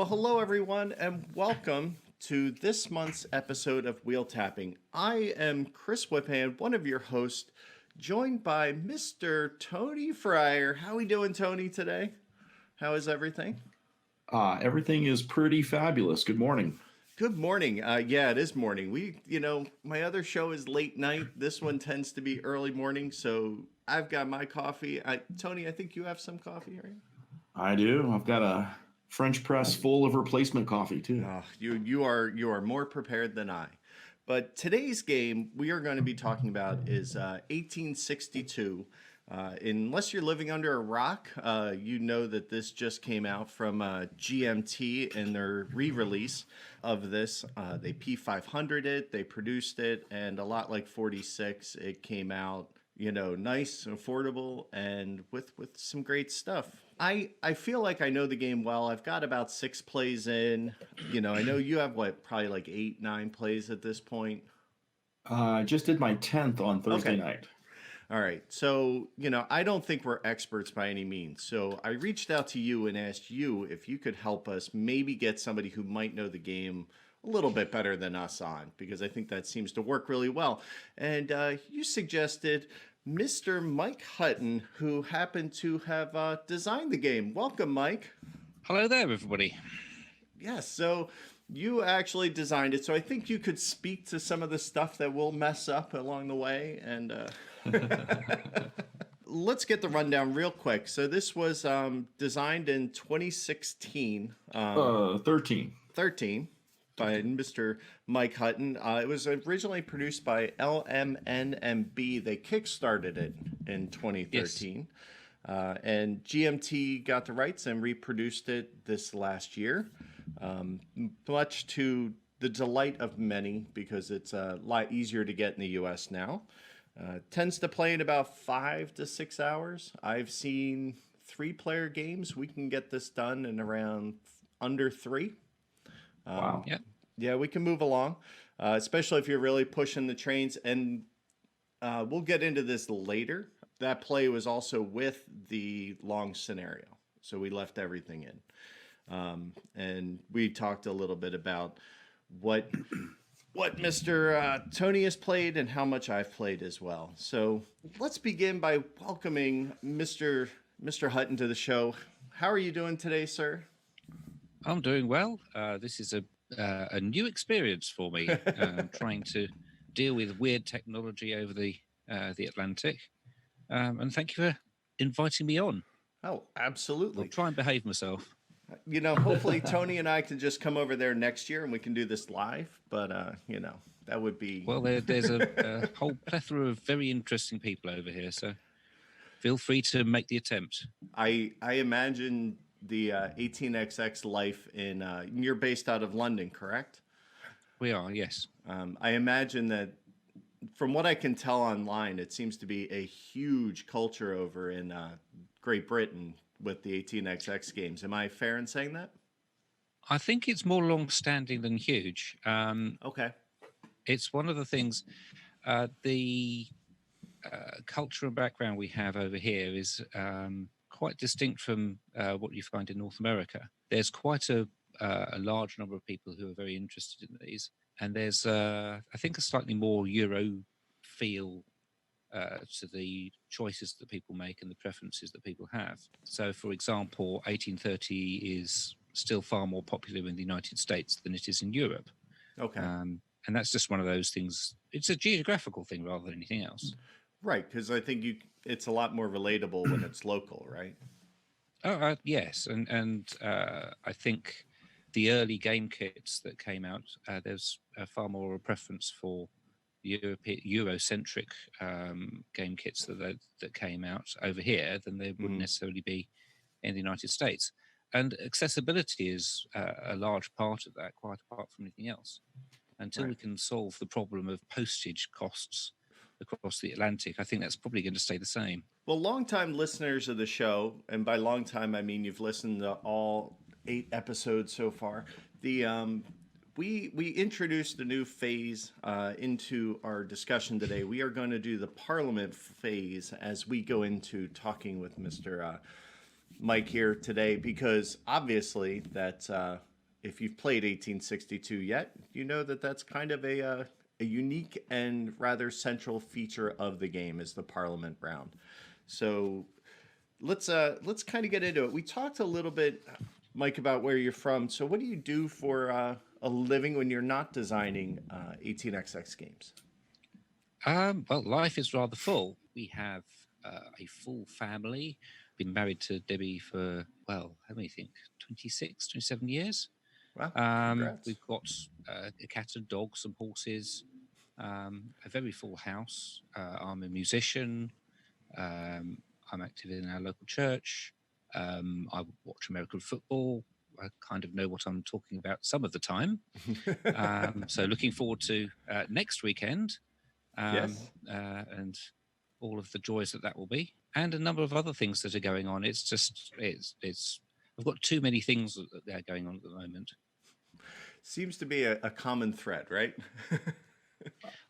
Well, hello everyone, and welcome to this month's episode of Wheel Tapping. I am Chris Whiphand, one of your hosts, joined by Mr. Tony Fryer. How we doing, Tony, today? How is everything? Everything is pretty fabulous. Good morning. Good morning. Yeah, it is morning. My other show is late night. This one tends to be early morning, so I've got my coffee. Tony, I think you have some coffee, right? I do. I've got a French press full of replacement coffee too. Oh, you are more prepared than I. But today's game we are going to be talking about is 1862. Unless you're living under a rock, you know that this just came out from GMT in their re-release of this. They P500 it, they produced it, and a lot like 46, it came out, nice, affordable, and with some great stuff. I feel like I know the game well. I've got about 6 plays in. I know you have probably like 8, 9 plays at this point. I just did my 10th on Thursday night. All right. So, I don't think we're experts by any means. So I reached out to you and asked you if you could help us maybe get somebody who might know the game a little bit better than us on, because I think that seems to work really well. And you suggested Mr. Mike Hutton, who happened to have designed the game. Welcome, Mike. Hello there, everybody. Yes, so you actually designed it, so I think you could speak to some of the stuff that we'll mess up along the way. And let's get the rundown real quick. So this was designed in 2016. 13. By Mr. Mike Hutton. It was originally produced by LMNMB. They kickstarted it in 2013. Yes. And GMT got the rights and reproduced it this last year, much to the delight of many, because it's a lot easier to get in the US now. Tends to play in about 5 to 6 hours. I've seen 3-player games. We can get this done in around under 3. Wow. Yeah, we can move along, especially if you're really pushing the trains. And we'll get into this later. That play was also with the long scenario, so we left everything in. And we talked a little bit about what Mr. Tony has played and how much I've played as well. So let's begin by welcoming Mr. Hutton to the show. How are you doing today, sir? I'm doing well. This is a new experience for me, trying to deal with weird technology over the Atlantic. And thank you for inviting me on. Oh, absolutely. I'll try and behave myself. Hopefully Tony and I can just come over there next year and we can do this live. But, that would be... Well, there's a whole plethora of very interesting people over here, so feel free to make the attempt. I imagine the 18XX life in you're based out of London, correct? We are, yes. I imagine that from what I can tell online, it seems to be a huge culture over in Great Britain with the 18XX games. Am I fair in saying that? I think it's more long-standing than huge. Okay. It's one of the things, the culture and background we have over here is quite distinct from what you find in North America. There's quite a large number of people who are very interested in these, and there's I think a slightly more Euro feel to the choices that people make and the preferences that people have. So, for example, 1830 is still far more popular in the United States than it is in Europe. Okay. And that's just one of those things. It's a geographical thing rather than anything else. Right, because I think it's a lot more relatable when it's local, right? Oh, yes, and I think the early game kits that came out, there's far more a preference for Eurocentric game kits that came out over here than there would necessarily be in the United States. And accessibility is a large part of that, quite apart from anything else. Until we can solve the problem of postage costs across the Atlantic, I think that's probably going to stay the same. Well, longtime listeners of the show, and by long time I mean you've listened to all 8 episodes so far. We introduced a new phase into our discussion today. We are going to do the Parliament phase as we go into talking with Mr. Mike here today, because obviously that if you've played 1862 yet, you know that that's kind of a unique and rather central feature of the game is the Parliament round. So let's kind of get into it. We talked a little bit, Mike, about where you're from. So what do you do for a living when you're not designing 18xx games? Well, life is rather full. We have a full family. Been married to Debbie for, well, how many think? 26, 27 years. Wow, congrats. We've got a cat and dog, some horses, a very full house. I'm a musician. I'm active in our local church. I watch American football. I kind of know what I'm talking about some of the time. So looking forward to next weekend. Yes. And all of the joys that will be, and a number of other things that are going on. It's just, I've got too many things that are going on at the moment. Seems to be a common thread, right?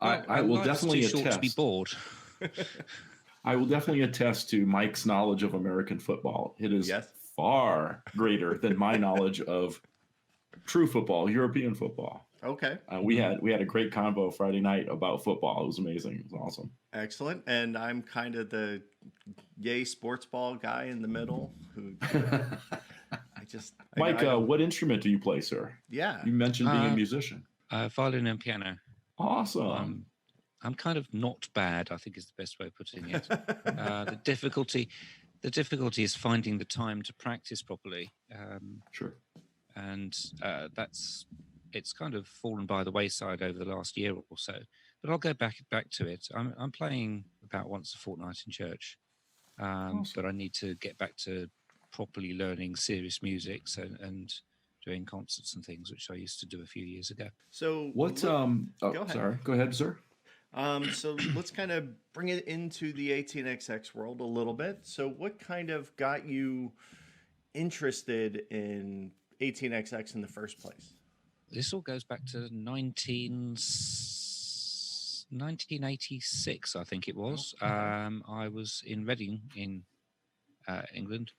Well, I will life's definitely too short to be attest. bored. I will definitely attest to Mike's knowledge of American football. It is Yes. far greater than my knowledge of true football, European football. Okay. We had a great convo Friday night about football. It was amazing. It was awesome. Excellent. And I'm kind of the yay sports ball guy in the middle who Mike, I don't- what instrument do you play, sir? yeah. You mentioned being a musician. Violin and piano. Awesome. I'm kind of not bad, I think is the best way of putting it. The difficulty is finding the time to practice properly. Sure. And it's kind of fallen by the wayside over the last year or so. But I'll go back to it. I'm playing about once a fortnight in church, Awesome. but I need to get back to properly learning serious music and doing concerts and things, which I used to do a few years ago. So What? go ahead. Sorry. Go ahead, sir. So let's kind of bring it into the 18xx world a little bit. So what kind of got you interested in 18xx in the first place? This all goes back to 1986, I think it was. Oh, okay. I was in Reading in England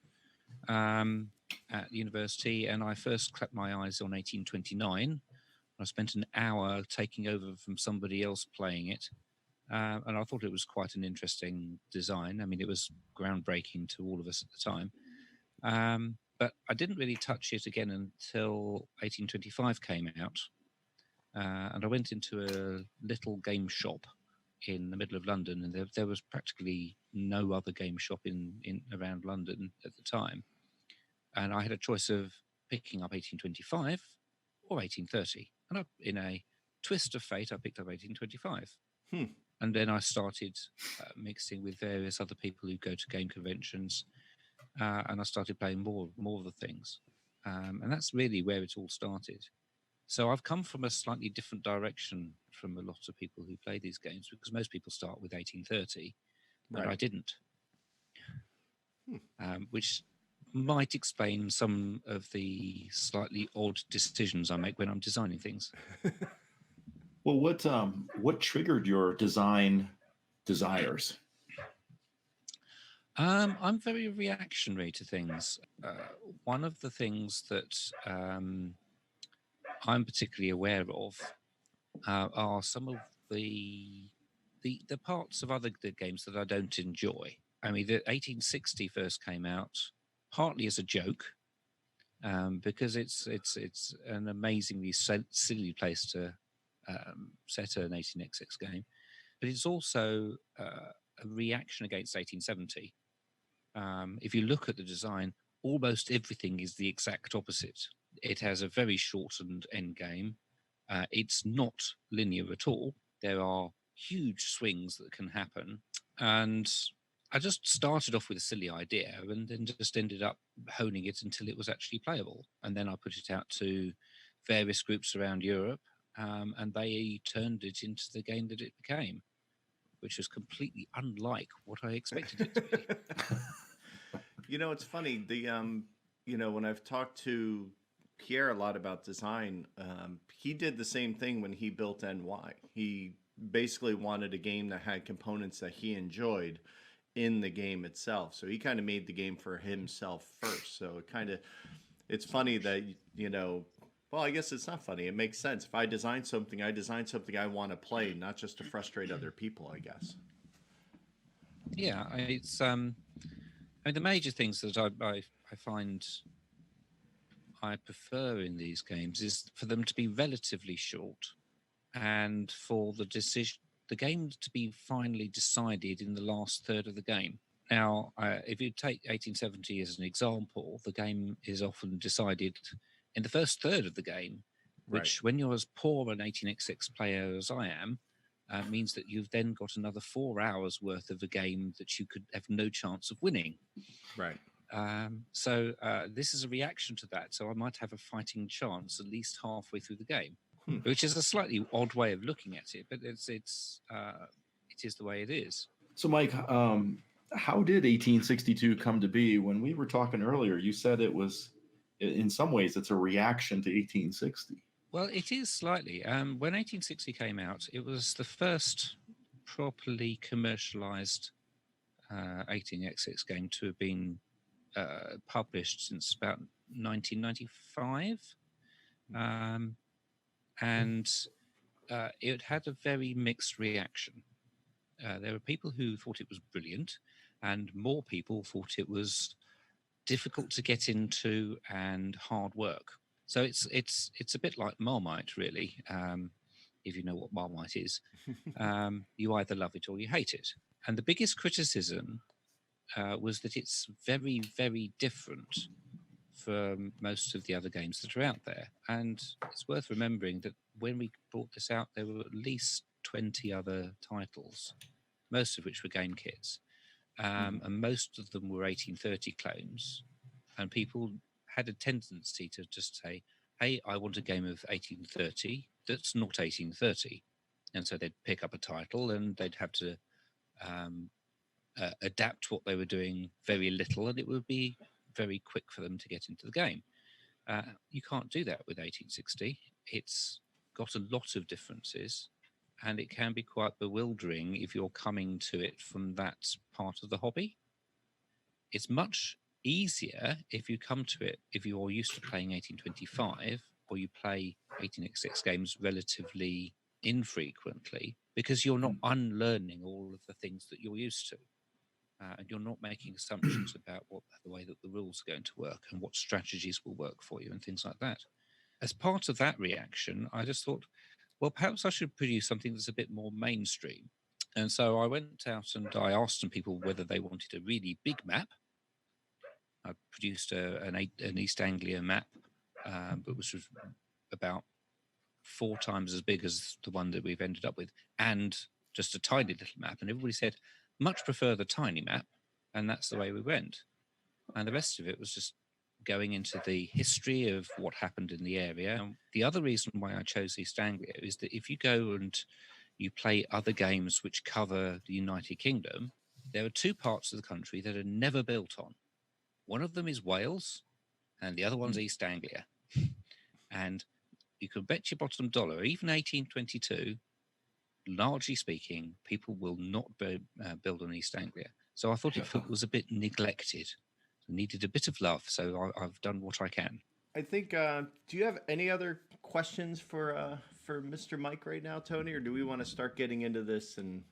at university, and I first clapped my eyes on 1829. I spent an hour taking over from somebody else playing it, and I thought it was quite an interesting design. I mean, it was groundbreaking to all of us at the time. But I didn't really touch it again until 1825 came out. And I went into a little game shop in the middle of London, and there was practically no other game shop in around London at the time. And I had a choice of picking up 1825 or 1830. And in a twist of fate, I picked up 1825. And then I started mixing with various other people who go to game conventions. And I started playing more of the things. And that's really where it all started. So I've come from a slightly different direction from a lot of people who play these games, because most people start with 1830, but I didn't. Which might explain some of the slightly odd decisions I make when I'm designing things. Well, what triggered your design desires? I'm very reactionary to things. One of the things that I'm particularly aware of are some of the parts of other games that I don't enjoy. I mean, the 1860 first came out partly as a joke, because it's an amazingly silly place to set an 18xx game, but it's also a reaction against 1870. If you look at the design, almost everything is the exact opposite. It has a very shortened end game. It's not linear at all. There are huge swings that can happen. And I just started off with a silly idea and then just ended up honing it until it was actually playable. And then I put it out to various groups around Europe, and they turned it into the game that it became, which was completely unlike what I expected it to be. It's funny. When I've talked to Pierre a lot about design, he did the same thing when he built NY. He basically wanted a game that had components that he enjoyed in the game itself. So he kind of made the game for himself first. So it's funny that, Well, I guess it's not funny. It makes sense. If I design something, I design something I want to play, not just to frustrate other people, I guess. Yeah, it's I mean, the major things that I find I prefer in these games is for them to be relatively short and for the game to be finally decided in the last third of the game. Now, if you take 1870 as an example, the game is often decided in the first third of the game, Right. which, when you're as poor an 18xx player as I am, means that you've then got another 4 hours worth of a game that you could have no chance of winning. Right. So this is a reaction to that. So I might have a fighting chance at least halfway through the game, which is a slightly odd way of looking at it, but it is the way it is. So, Mike, how did 1862 come to be? When we were talking earlier, you said it was, in some ways, it's a reaction to 1860. Well, it is slightly. When 1860 came out, it was the first properly commercialized 18xx game to have been published since about 1995. And it had a very mixed reaction. There were people who thought it was brilliant, and more people thought it was difficult to get into and hard work. So it's a bit like Marmite, really. If you know what Marmite is, you either love it or you hate it. And the biggest criticism was that it's very, very different from most of the other games that are out there. And it's worth remembering that when we brought this out, there were at least 20 other titles, most of which were game kits. And most of them were 1830 clones. And people had a tendency to just say, hey, I want a game of 1830 that's not 1830. And so they'd pick up a title and they'd have to adapt what they were doing very little, and it would be very quick for them to get into the game. You can't do that with 1860. It's got a lot of differences, and it can be quite bewildering if you're coming to it from that part of the hobby. It's much easier if you come to it if you're used to playing 1825 or you play 18xx games relatively infrequently, because you're not unlearning all of the things that you're used to. And you're not making assumptions about the way that the rules are going to work and what strategies will work for you and things like that. As part of that reaction, I just thought, well, perhaps I should produce something that's a bit more mainstream. And so I went out and I asked some people whether they wanted a really big map. I produced an East Anglia map, but which was about 4 times as big as the one that we've ended up with, and just a tiny little map. And everybody said, much prefer the tiny map, and that's the way we went. And the rest of it was just going into the history of what happened in the area. And the other reason why I chose East Anglia is that if you go and you play other games which cover the United Kingdom, there are 2 parts of the country that are never built on. One of them is Wales, and the other one's East Anglia. And you can bet your bottom dollar, even 1822, largely speaking, people will not build on East Anglia. So I thought it was a bit neglected. It needed a bit of love, so I've done what I can. I think. Do you have any other questions for Mr. Mike right now, Tony, or do we want to start getting into this and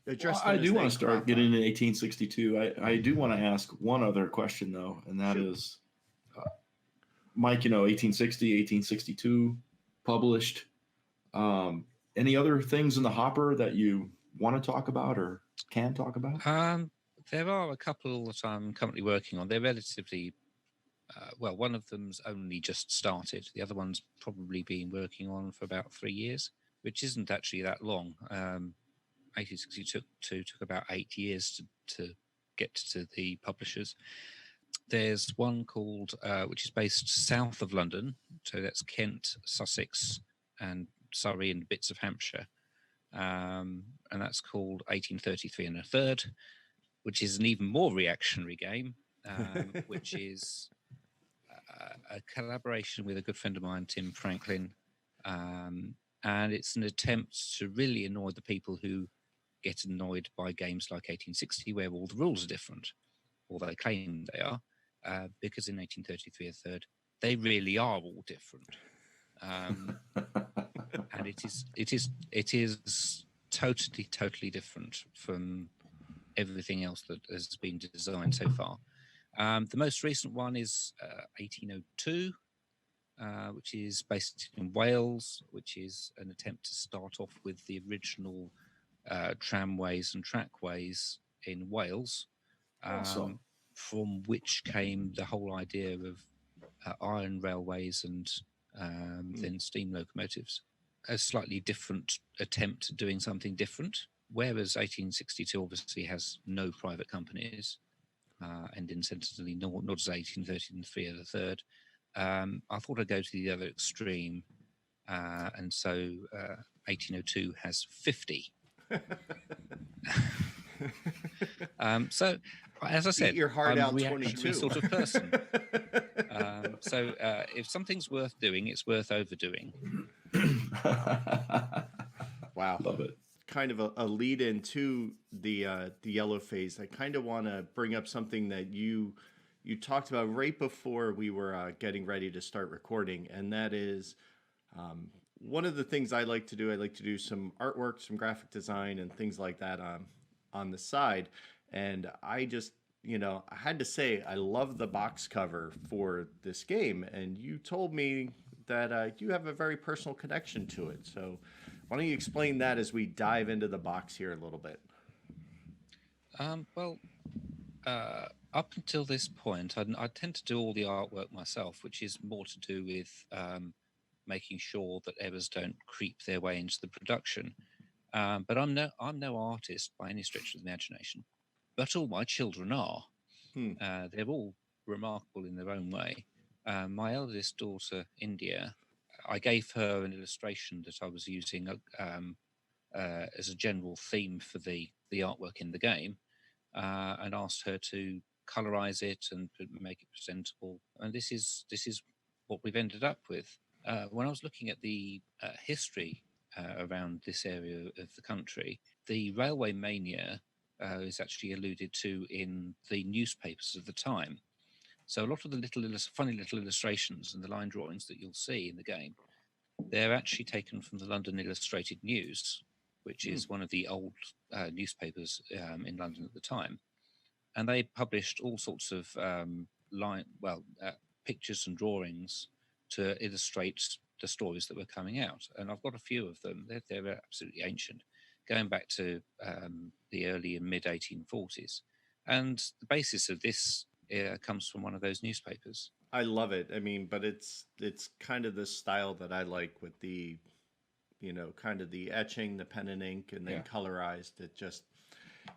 address? I do want to start getting into 1862. I do want to ask one other question though, and that is, Mike. 1860, 1862, published. Any other things in the hopper that you want to talk about or can talk about? There are a couple that I'm currently working on. They're relatively, well, one of them's only just started. The other one's probably been working on for about 3 years, which isn't actually that long. 1862 took about 8 years to get to the publishers. There's one called, which is based south of London. So that's Kent, Sussex, and Surrey and bits of Hampshire. And that's called 1833 and a Third, which is an even more reactionary game, which is a collaboration with a good friend of mine, Tim Franklin. And it's an attempt to really annoy the people who get annoyed by games like 1860, where all the rules are different, or they claim they are, because in 1833 a Third, they really are all different. And it is totally different from everything else that has been designed so far. The most recent one is 1802, which is based in Wales, which is an attempt to start off with the original tramways and trackways in Wales, Awesome. from which came the whole idea of iron railways and then steam locomotives. A slightly different attempt at doing something different, whereas 1862 obviously has no private companies, and incidentally, not as 1833 or the third. I thought I'd go to the other extreme, and so 1802 has 50. So, as I said, Eat your heart I'm out, a reactionary 22. sort of person. So, if something's worth doing, it's worth overdoing. Wow. Love it. Kind of a lead into the yellow phase. I kind of want to bring up something that you talked about right before we were getting ready to start recording, and that is one of the things I like to do. I like to do some artwork, some graphic design, and things like that on the side. And I just, I had to say I love the box cover for this game, and you told me that you have a very personal connection to it. So why don't you explain that as we dive into the box here a little bit? Well, up until this point, I tend to do all the artwork myself, which is more to do with making sure that errors don't creep their way into the production. But I'm no artist by any stretch of the imagination. But all my children are. They're all remarkable in their own way. My eldest daughter, India, I gave her an illustration that I was using as a general theme for the artwork in the game, and asked her to colorize it and make it presentable. And this is what we've ended up with. When I was looking at the history around this area of the country, the railway mania is actually alluded to in the newspapers of the time. So a lot of the funny little illustrations and the line drawings that you'll see in the game, they're actually taken from the London Illustrated News, which is one of the old newspapers in London at the time. And they published all sorts of pictures and drawings to illustrate the stories that were coming out. And I've got a few of them. They're absolutely ancient, going back to the early and mid 1840s. And the basis of this comes from one of those newspapers. I love it. I mean, but it's kind of the style that I like with the, kind of the etching, the pen and ink, and then colorized. It just,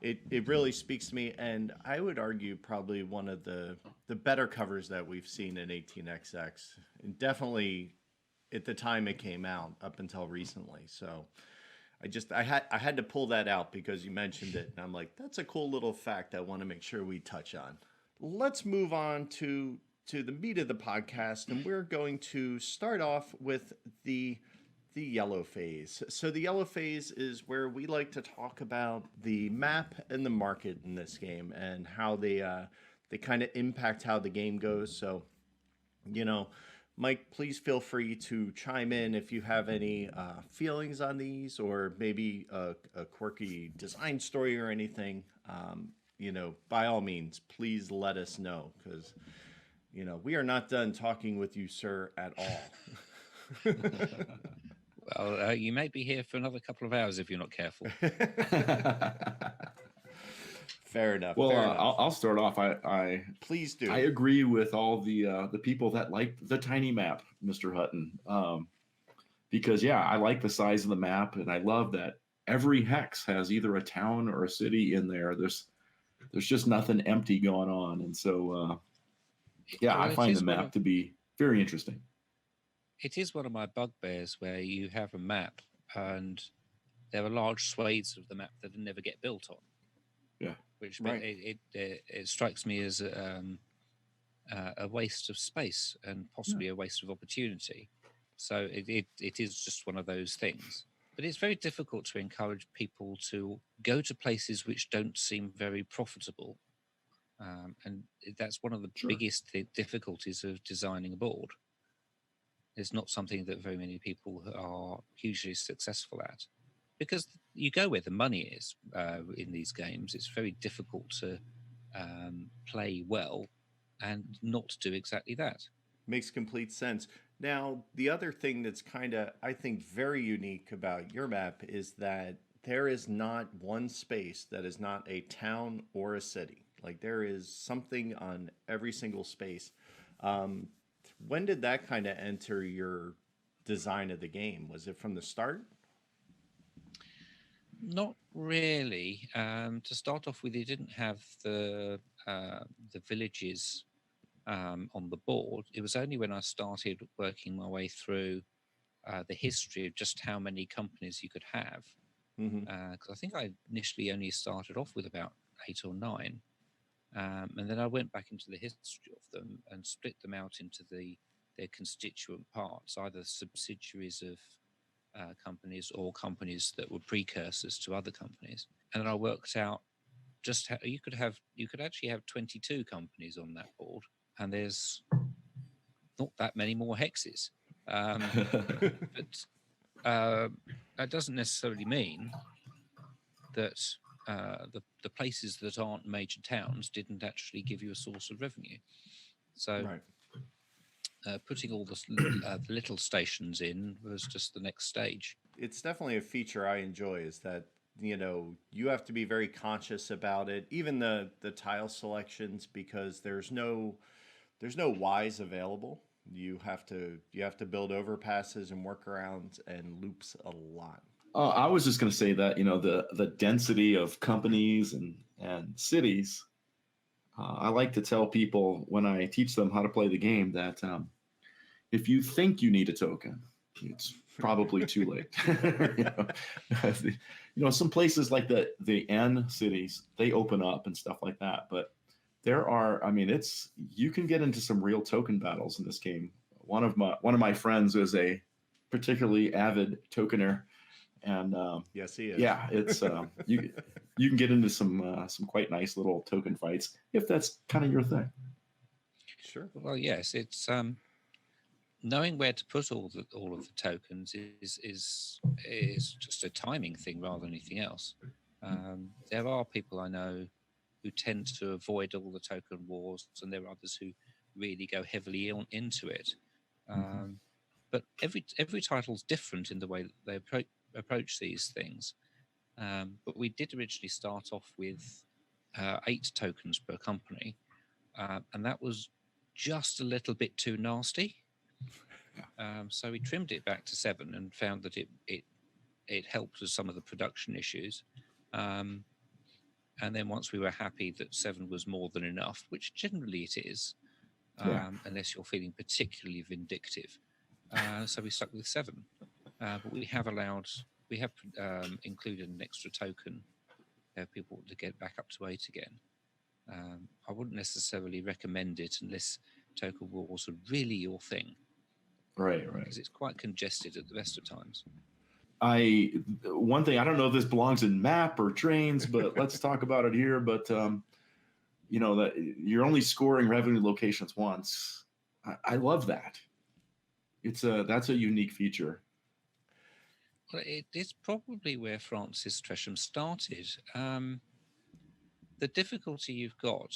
it really speaks to me. And I would argue probably one of the better covers that we've seen in 18XX. And definitely at the time it came out up until recently. So I had to pull that out because you mentioned it. And I'm like, that's a cool little fact I want to make sure we touch on. Let's move on to the meat of the podcast, and we're going to start off with the yellow phase. So the yellow phase is where we like to talk about the map and the market in this game and how they kind of impact how the game goes. So, Mike, please feel free to chime in if you have any feelings on these, or maybe a quirky design story or anything. By all means, please let us know, because we are not done talking with you, sir, at all. Well, you may be here for another couple of hours if you're not careful. Fair enough. Well, fair enough. I'll start off. I Please do. I agree with all the people that like the tiny map, Mr. Hutton, because I like the size of the map, and I love that every hex has either a town or a city in there. There's just nothing empty going on, and so I find the map to be very interesting. It is one of my bugbears where you have a map and there are large swathes of the map that never get built on. Yeah, which right. it strikes me as a waste of space and possibly a waste of opportunity. So it is just one of those things. But it's very difficult to encourage people to go to places which don't seem very profitable. And that's one of the biggest difficulties of designing a board. It's not something that very many people are hugely successful at, because you go where the money is in these games. It's very difficult to play well and not do exactly that. Makes complete sense. Now, the other thing that's kind of, I think, very unique about your map is that there is not one space that is not a town or a city. Like there is something on every single space. Um, when did that kind of enter your design of the game? Was it from the start? Not really. To start off with, you didn't have the villages on the board. It was only when I started working my way through the history of just how many companies you could have, Hmm. because I think I initially only started off with about 8 or 9, and then I went back into the history of them and split them out into their constituent parts, either subsidiaries of companies or companies that were precursors to other companies. And then I worked out just how you could actually have 22 companies on that board, and there's not that many more hexes. But that doesn't necessarily mean that the places that aren't major towns didn't actually give you a source of revenue. So Right. putting all the little stations in was just the next stage. It's definitely a feature I enjoy is that you have to be very conscious about it, even the tile selections, because there's no Ys available. You have to build overpasses and workarounds and loops a lot. I was just going to say that the density of companies and cities. I like to tell people when I teach them how to play the game that if you think you need a token, it's probably too late. Some places like the N cities, they open up and stuff like that. But there are, I mean, you can get into some real token battles in this game. One of my friends is a particularly avid tokener, and Yes, he is. yeah, it's you can get into some quite nice little token fights if that's kind of your thing. Sure. Well, yes, it's knowing where to put all of the tokens is just a timing thing rather than anything else. There are people I know who tend to avoid all the token wars, and there are others who really go heavily into it. Um, but every title's different in the way that they approach these things. But we did originally start off with 8 tokens per company, and that was just a little bit too nasty. So we trimmed it back to 7 and found that it helped with some of the production issues. And then once we were happy that 7 was more than enough, which generally it is, Yeah. unless you're feeling particularly vindictive, so we stuck with 7. But we have included an extra token for people to get back up to 8 again. I wouldn't necessarily recommend it unless token wars are really your thing, Right. because it's quite congested at the best of times. One thing, I don't know if this belongs in map or trains, but let's talk about it here. But that you're only scoring revenue locations once. I love that. That's a unique feature. Well, it is probably where Francis Tresham started. The difficulty you've got,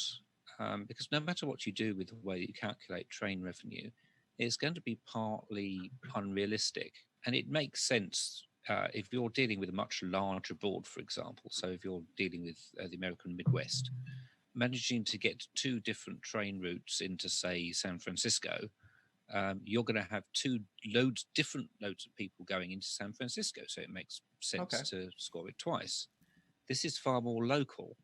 because no matter what you do with the way you calculate train revenue, it's going to be partly unrealistic. And it makes sense if you're dealing with a much larger board, for example. So if you're dealing with the American Midwest, managing to get 2 different train routes into, say, San Francisco, you're going to have different loads of people going into San Francisco. So it makes sense Okay. to score it twice. This is far more local,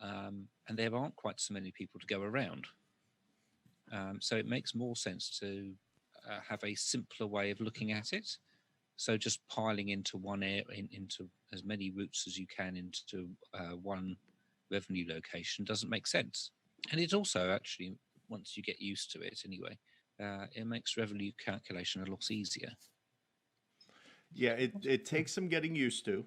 and there aren't quite so many people to go around. So it makes more sense to have a simpler way of looking at it. So just piling into into as many routes as you can into one revenue location doesn't make sense. And it also actually, once you get used to it anyway, it makes revenue calculation a lot easier. Yeah, it takes some getting used to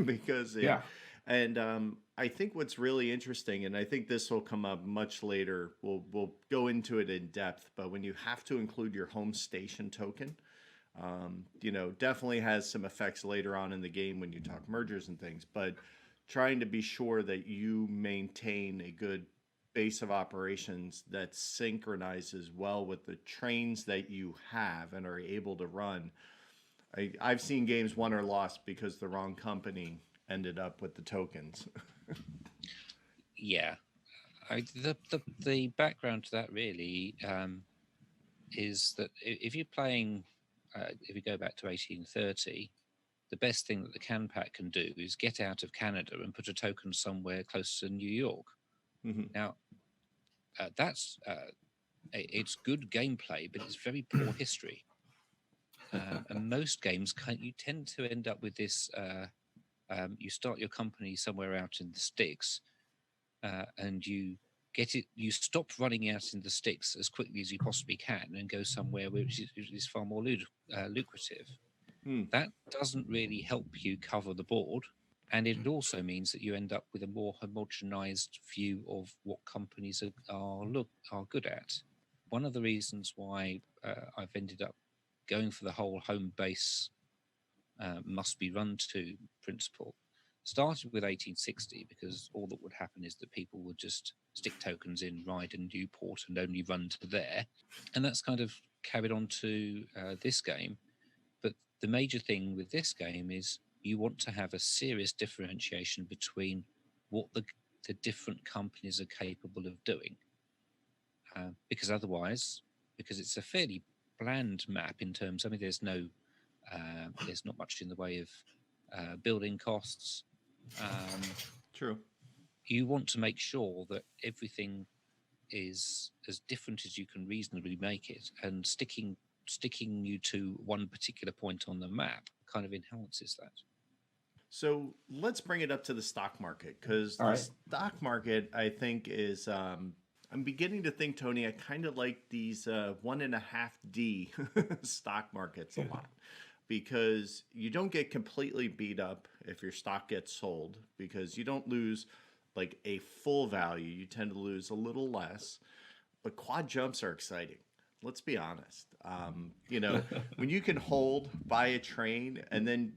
because Yeah. And I think what's really interesting, and I think this will come up much later, we'll go into it in depth, but when you have to include your home station token, definitely has some effects later on in the game when you talk mergers and things, but trying to be sure that you maintain a good base of operations that synchronizes well with the trains that you have and are able to run. I've seen games won or lost because the wrong company ended up with the tokens. Yeah, the background to that really is that if you're playing, if you go back to 1830, the best thing that the can pack can do is get out of Canada and put a token somewhere close to New York. Mhm. Now, that's it's good gameplay, but it's very poor history. And most games, you tend to end up with this. You start your company somewhere out in the sticks, and you get it. You stop running out in the sticks as quickly as you possibly can, and go somewhere which is far more lucrative. Hmm. That doesn't really help you cover the board, and it also means that you end up with a more homogenized view of what companies are good at. One of the reasons why I've ended up going for the whole home base must be run to principle started with 1860 because all that would happen is that people would just stick tokens in Ryde and Newport and only run to there. And that's kind of carried on to this game. But the major thing with this game is you want to have a serious differentiation between what the different companies are capable of doing. Because otherwise, because it's a fairly bland map in terms, I mean, there's not much in the way of building costs. True. You want to make sure that everything is as different as you can reasonably make it, and sticking you to one particular point on the map kind of enhances that. So let's bring it up to the stock market, because All the right. stock market, I think, is. I'm beginning to think, Tony, I kind of like these 1.5D stock markets a lot, because you don't get completely beat up if your stock gets sold, because you don't lose like a full value. You tend to lose a little less, but quad jumps are exciting. Let's be honest. When you can hold by a train and then,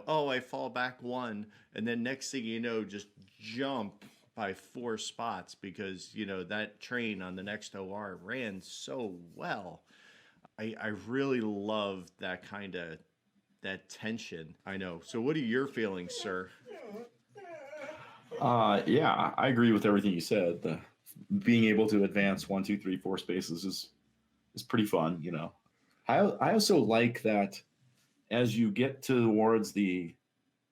oh, I fall back one, and then next thing you know, just jump by 4 spots because, that train on the next OR ran so well. I really love that tension. I know. So what are your feelings, sir? Yeah, I agree with everything you said. Being able to advance 1, 2, 3, 4 spaces is pretty fun. I also like that as you get towards the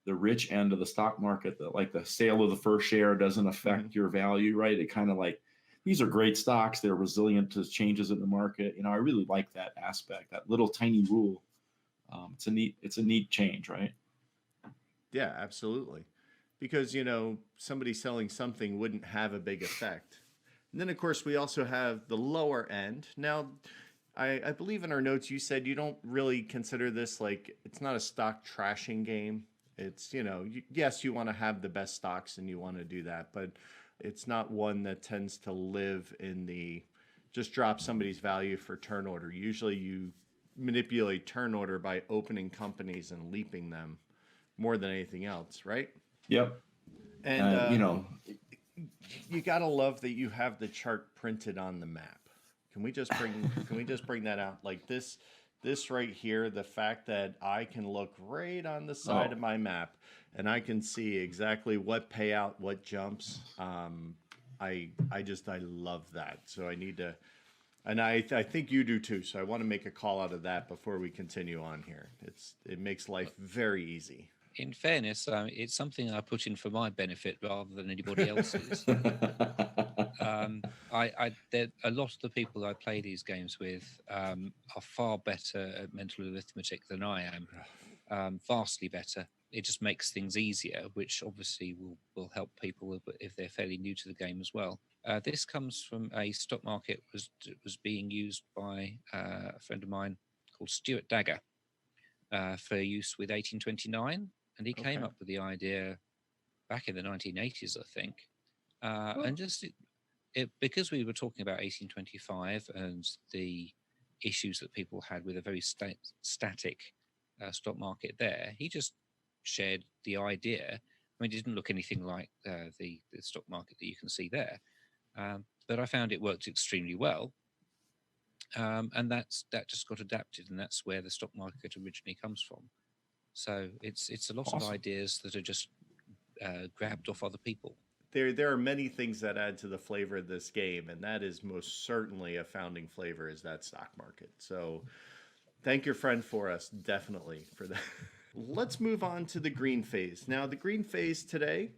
rich end of the stock market, that like the sale of the first share doesn't affect your value, right? It kind of like these are great stocks. They're resilient to changes in the market. I really like that aspect, that little tiny rule. It's a neat change, right? Yeah, absolutely. Because, somebody selling something wouldn't have a big effect. And then, of course, we also have the lower end. Now, I believe in our notes you said you don't really consider this like it's not a stock trashing game. It's, yes, you want to have the best stocks and you want to do that, but it's not one that tends to live in the just drop somebody's value for turn order. Usually you manipulate turn order by opening companies and leaping them more than anything else, right? Yep. And You know, you gotta love that you have the chart printed on the map. Can we just bring that out? Like this right here, the fact that I can look right on the side oh, of my map and I can see exactly what payout, what jumps. I love that. So I need to, and I think you do too. So I want to make a call out of that before we continue on here. It makes life very easy. In fairness, it's something I put in for my benefit rather than anybody else's. A lot of the people I play these games with are far better at mental arithmetic than I am, vastly better. It just makes things easier, which obviously will help people if they're fairly new to the game as well. This comes from a stock market was being used by a friend of mine called Stuart Dagger for use with 1829, and he came Okay. up with the idea back in the 1980s, I think. And just because we were talking about 1825 and the issues that people had with a very static stock market there, he just shared the idea. I mean, it didn't look anything like the stock market that you can see there, but I found it worked extremely well. And that just got adapted, and that's where the stock market originally comes from. So it's a lot of ideas that are just grabbed off other people. There are many things that add to the flavor of this game, and that is most certainly a founding flavor is that stock market. So thank your friend for us, definitely, for that. Let's move on to the green phase. Now, the green phase today,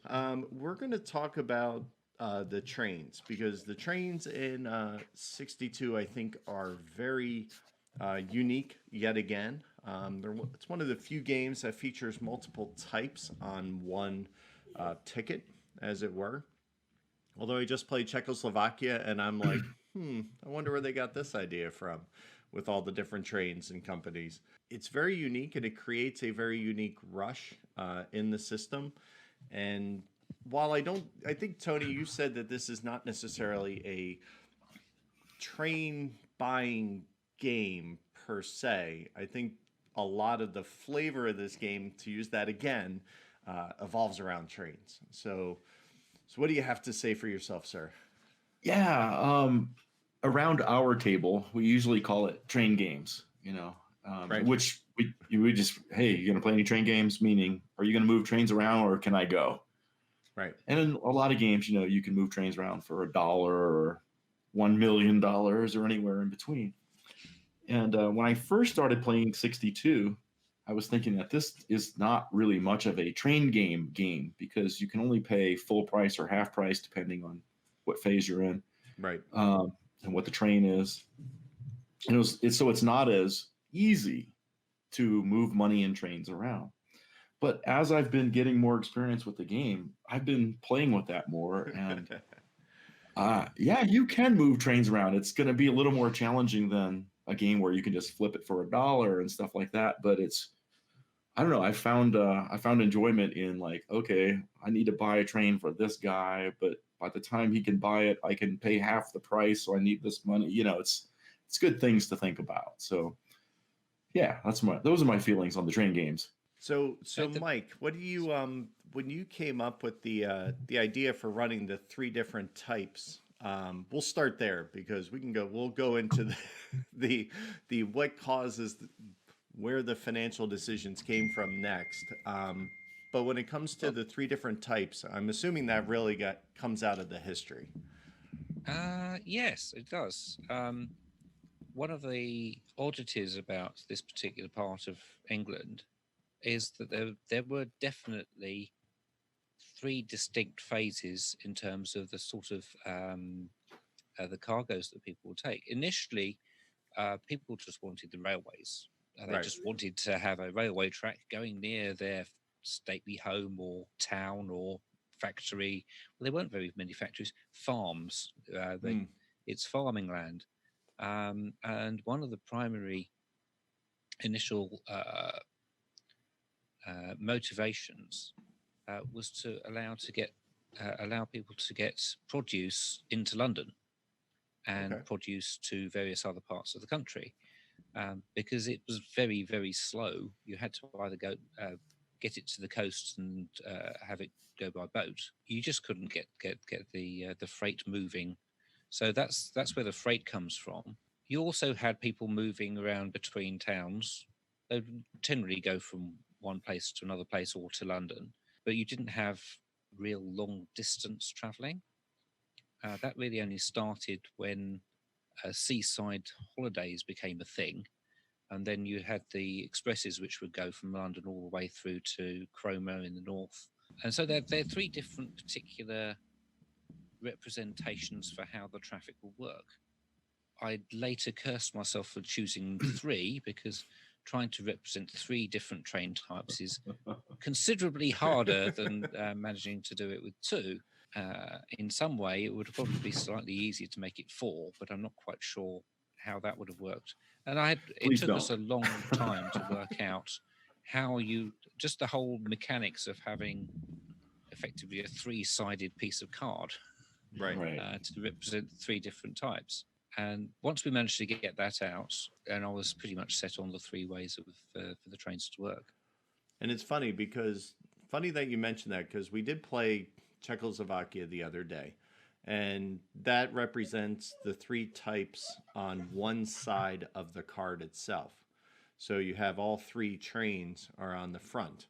we're going to talk about the trains, because the trains in 62, I think, are very unique yet again. It's one of the few games that features multiple types on one ticket, as it were. Although I just played Czechoslovakia, and I'm like, I wonder where they got this idea from with all the different trains and companies. It's very unique, and it creates a very unique rush in the system. And while I think, Tony, you said that this is not necessarily a train buying game per se. I think a lot of the flavor of this game, to use that again, evolves around trains. So what do you have to say for yourself, sir? Yeah, around our table, we usually call it train games, Right. which we just, hey, you going to play any train games? Meaning, are you going to move trains around, or can I go? Right. And in a lot of games, you can move trains around for $1 or $1 million or anywhere in between. And when I first started playing 62, I was thinking that this is not really much of a train game because you can only pay full price or half price depending on what phase you're in, Right. and what the train is. And so it's not as easy to move money in trains around. But as I've been getting more experience with the game, I've been playing with that more. And yeah, you can move trains around. It's going to be a little more challenging than a game where you can just flip it for $1 and stuff like that. But I don't know. I found enjoyment in, like, okay, I need to buy a train for this guy, but by the time he can buy it, I can pay half the price. So I need this money. It's good things to think about. So yeah, those are my feelings on the train games. So Mike, what do you when you came up with the idea for running the three different types? We'll start there, because we'll go into the what causes where the financial decisions came from next. But when it comes to the three different types, I'm assuming that really comes out of the history. Yes, it does. One of the oddities about this particular part of England is that there were definitely three distinct phases in terms of the sort of the cargoes that people would take. Initially, people just wanted the railways. They Right. just wanted to have a railway track going near their stately home or town or factory. Well, there weren't very many factories. Farms. It's farming land. And one of the primary initial motivations was to allow people to get produce into London and Okay. produce to various other parts of the country, because it was very, very slow. You had to either get it to the coast and have it go by boat. You just couldn't get the freight moving. So that's where the freight comes from. You also had people moving around between towns. They would generally go from one place to another place or to London, but you didn't have real long distance traveling. That really only started when seaside holidays became a thing. And then you had the expresses, which would go from London all the way through to Cromer in the north. And so they're three different particular representations for how the traffic will work. I later cursed myself for choosing three, because trying to represent three different train types is considerably harder than managing to do it with two. In some way, it would probably be slightly easier to make it four, but I'm not quite sure how that would have worked. And it took us a long time to work out how just the whole mechanics of having effectively a three-sided piece of card Right. to represent three different types. And once we managed to get that out, and I was pretty much set on the three ways of for the trains to work. And it's funny that you mentioned that, because we did play Czechoslovakia the other day, and that represents the three types on one side of the card itself. So you have all three trains are on the front,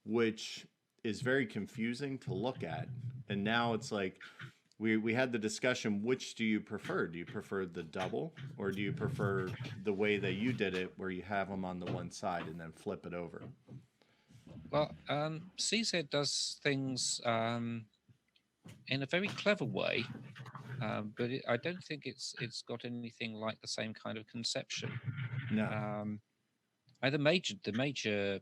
which is very confusing to look at. And now it's like we had the discussion, which do you prefer? Do you prefer the double, or do you prefer the way that you did it, where you have them on the one side and then flip it over? Well, CZ does things in a very clever way, but I don't think it's got anything like the same kind of conception. No. And the major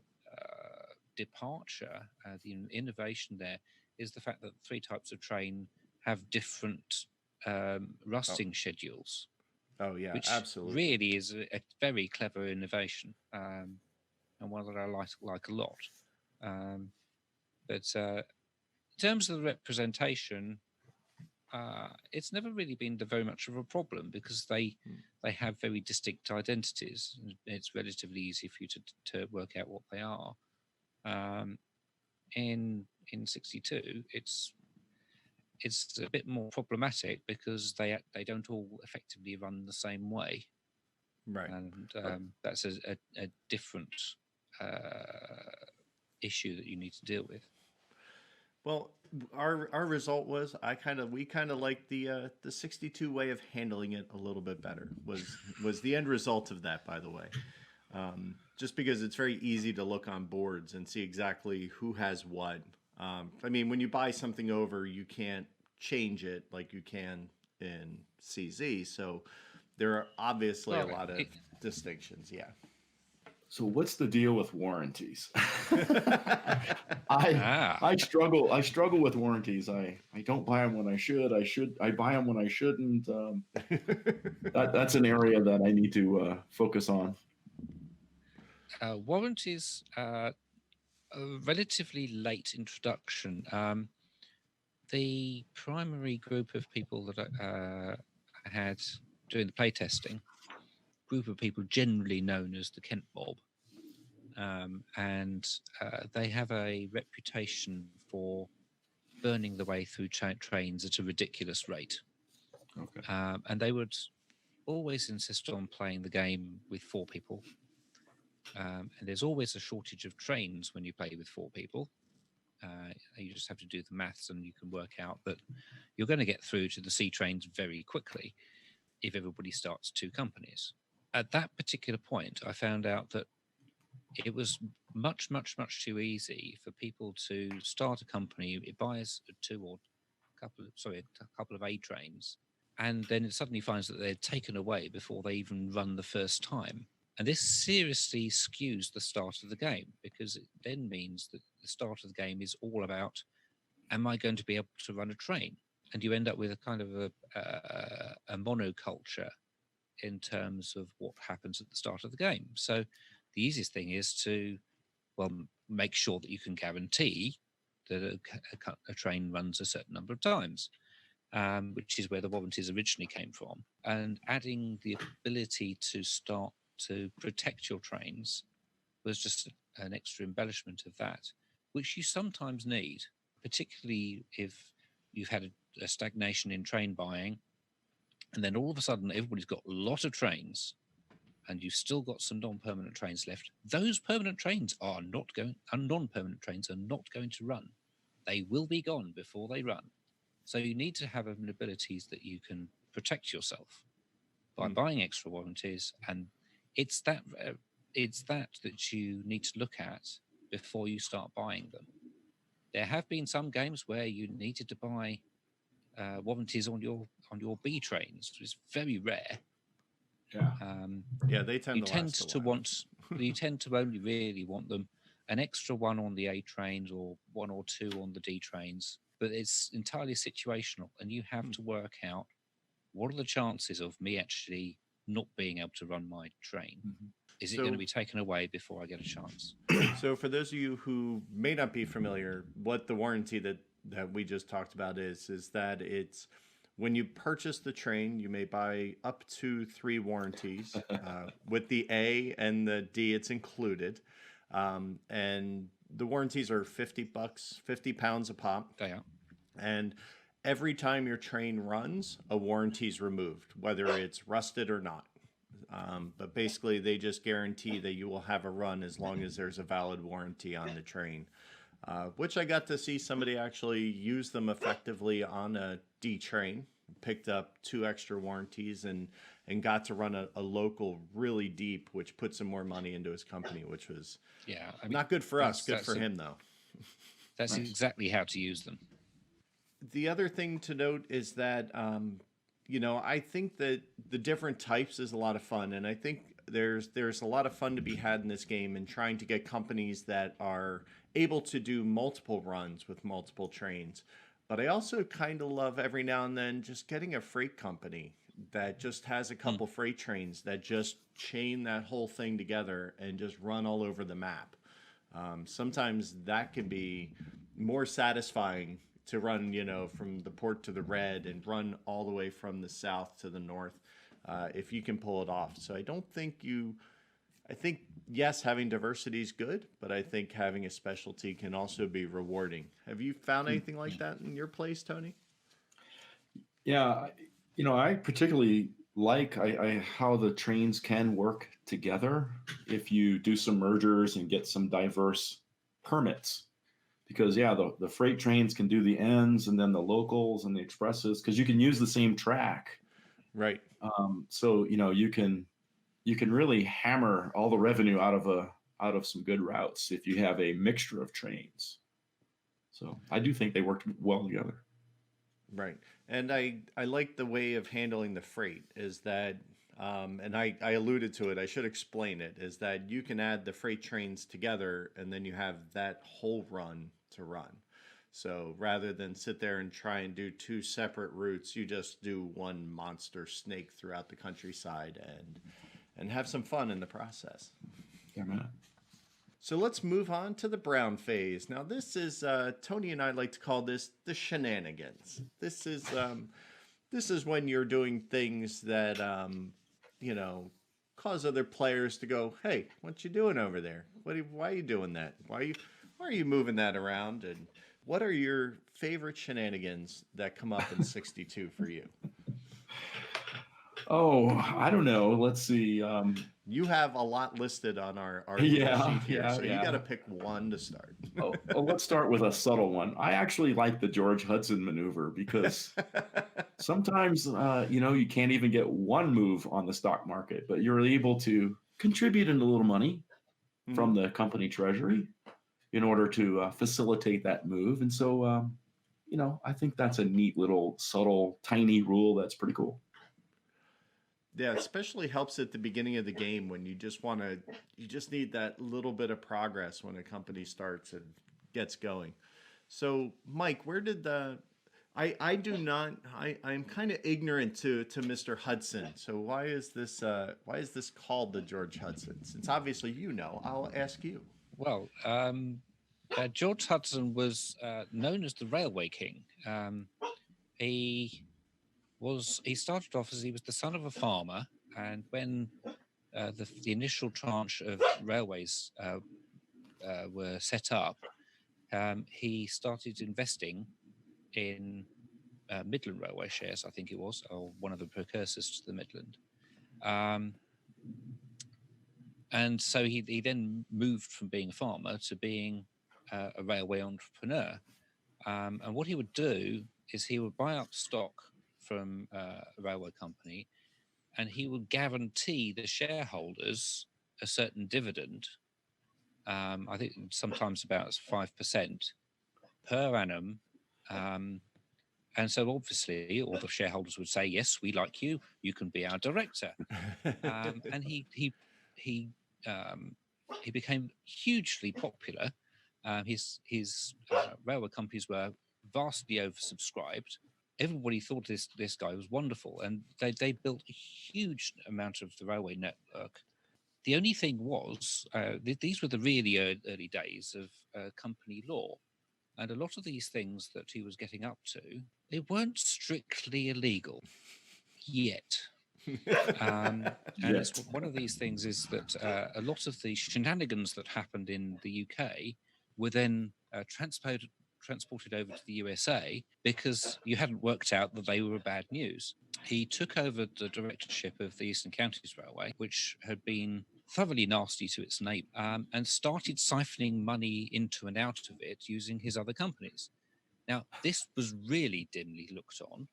departure, the innovation there, is the fact that three types of train have different rusting schedules. Oh yeah, which absolutely. really is a very clever innovation, and one that I like a lot. But in terms of the representation, it's never really been very much of a problem, because they have very distinct identities. It's relatively easy for you to work out what they are. In 62, it's a bit more problematic, because they don't all effectively run the same way, Right. and that's a different issue that you need to deal with. Well, our result was we kind of liked the 62 way of handling it a little bit better. Was the end result of that, by the way. Just because it's very easy to look on boards and see exactly who has what. I mean, when you buy something over, you can't change it like you can in CZ. So there are obviously a lot of distinctions. Yeah. So what's the deal with warranties? I struggle with warranties. I don't buy them when I should. I buy them when I shouldn't. That's an area that I need to focus on. Warranties are a relatively late introduction. The primary group of people that I had doing the playtesting, group of people generally known as the Kent Mob, and they have a reputation for burning the way through trains at a ridiculous rate. Okay. And they would always insist on playing the game with four people. And there's always a shortage of trains when you play with four people. You just have to do the maths, and you can work out that you're going to get through to the C trains very quickly if everybody starts two companies. At that particular point, I found out that it was much, much, much too easy for people to start a company. It buys a couple of A trains, and then it suddenly finds that they're taken away before they even run the first time. And this seriously skews the start of the game, because it then means that the start of the game is all about, am I going to be able to run a train? And you end up with a kind of a monoculture in terms of what happens at the start of the game. So the easiest thing is to, make sure that you can guarantee that a train runs a certain number of times, which is where the warranties originally came from. And adding the ability to start to protect your trains was just an extra embellishment of that, which you sometimes need, particularly if you've had a stagnation in train buying, and then all of a sudden everybody's got a lot of trains, and you've still got some non-permanent trains left. Those permanent trains are not going, and non-permanent trains are not going to run. They will be gone before they run. So you need to have an abilities that you can protect yourself by buying extra warranties, and it's that you need to look at before you start buying them. There have been some games where you needed to buy warranties on your B trains, which is very rare. Yeah, they tend to last a while. You tend to only really want them an extra one on the A trains or one or two on the D trains, but it's entirely situational, and you have to work out what are the chances of me actually not being able to run my train. Is it going to be taken away before I get a chance? So for those of you who may not be familiar, what the warranty that that we just talked about is that it's when you purchase the train, you may buy up to 3 warranties. With the A and the D, it's included. And the warranties are $50, 50 pounds a pop. They are. And every time your train runs, a warranty's removed, whether it's rusted or not. But basically, they just guarantee that you will have a run as long as there's a valid warranty on the train. Which I got to see somebody actually use them effectively on a D train. Picked up 2 extra warranties and got to run a local really deep, which put some more money into his company, which was not good for us, good for him though. That's Nice. exactly how to use them. The other thing to note is that, I think that the different types is a lot of fun. And I think there's a lot of fun to be had in this game and trying to get companies that are able to do multiple runs with multiple trains. But I also kind of love every now and then just getting a freight company that just has a couple freight trains that just chain that whole thing together and just run all over the map. Sometimes that can be more satisfying to run, from the port to the red and run all the way from the south to the north, if you can pull it off. So I think, yes, having diversity is good, but I think having a specialty can also be rewarding. Have you found anything like that in your place, Tony? Yeah, I particularly like how the trains can work together if you do some mergers and get some diverse permits. Because the freight trains can do the ends and then the locals and the expresses because you can use the same track. Right. So you can really hammer all the revenue out of some good routes if you have a mixture of trains. So I do think they worked well together. Right. And I like the way of handling the freight is that, and I alluded to it, I should explain it, is that you can add the freight trains together and then you have that whole run to run. So rather than sit there and try and do 2 separate routes, you just do one monster snake throughout the countryside and have some fun in the process. Yeah, man. So let's move on to the brown phase. Now this is Tony and I like to call this the shenanigans. This is when you're doing things that cause other players to go, "Hey, what you doing over there? Why are you doing that? Why are you moving that around?" And what are your favorite shenanigans that come up in 62 for you? Oh, I don't know. Let's see. You have a lot listed on our Yeah, sheet here, yeah, so you yeah. got to pick one to start. Let's start with a subtle one. I actually like the George Hudson maneuver because sometimes, you can't even get one move on the stock market, but you're able to contribute in a little money from the company treasury in order to facilitate that move. And so, I think that's a neat little subtle, tiny rule that's pretty cool. Yeah, especially helps at the beginning of the game when you just need that little bit of progress when a company starts and gets going. So, Mike, where did I do not I'm kind of ignorant to Mr. Hudson. So why is this called the George Hudson? Since obviously I'll ask you. Well, George Hudson was known as the Railway King. He started off as he was the son of a farmer, and when the initial tranche of railways were set up, he started investing in Midland Railway shares, I think it was, or one of the precursors to the Midland. And so he then moved from being a farmer to being a railway entrepreneur. And what he would do is he would buy up stock from a railway company, and he would guarantee the shareholders a certain dividend. I think sometimes about 5% per annum. And so obviously all the shareholders would say, "Yes, we like you. You can be our director." And he became hugely popular. His railway companies were vastly oversubscribed. Everybody thought this guy was wonderful, and they built a huge amount of the railway network. The only thing was, these were the really early days of company law, And a lot of these things that he was getting up to, they weren't strictly illegal yet. And it's Yet. one of these things is that a lot of the shenanigans that happened in the UK were then transported over to the USA because you hadn't worked out that they were bad news. He took over the directorship of the Eastern Counties Railway, which had been thoroughly nasty to its neighbour, and started siphoning money into and out of it using his other companies. Now, this was really dimly looked on.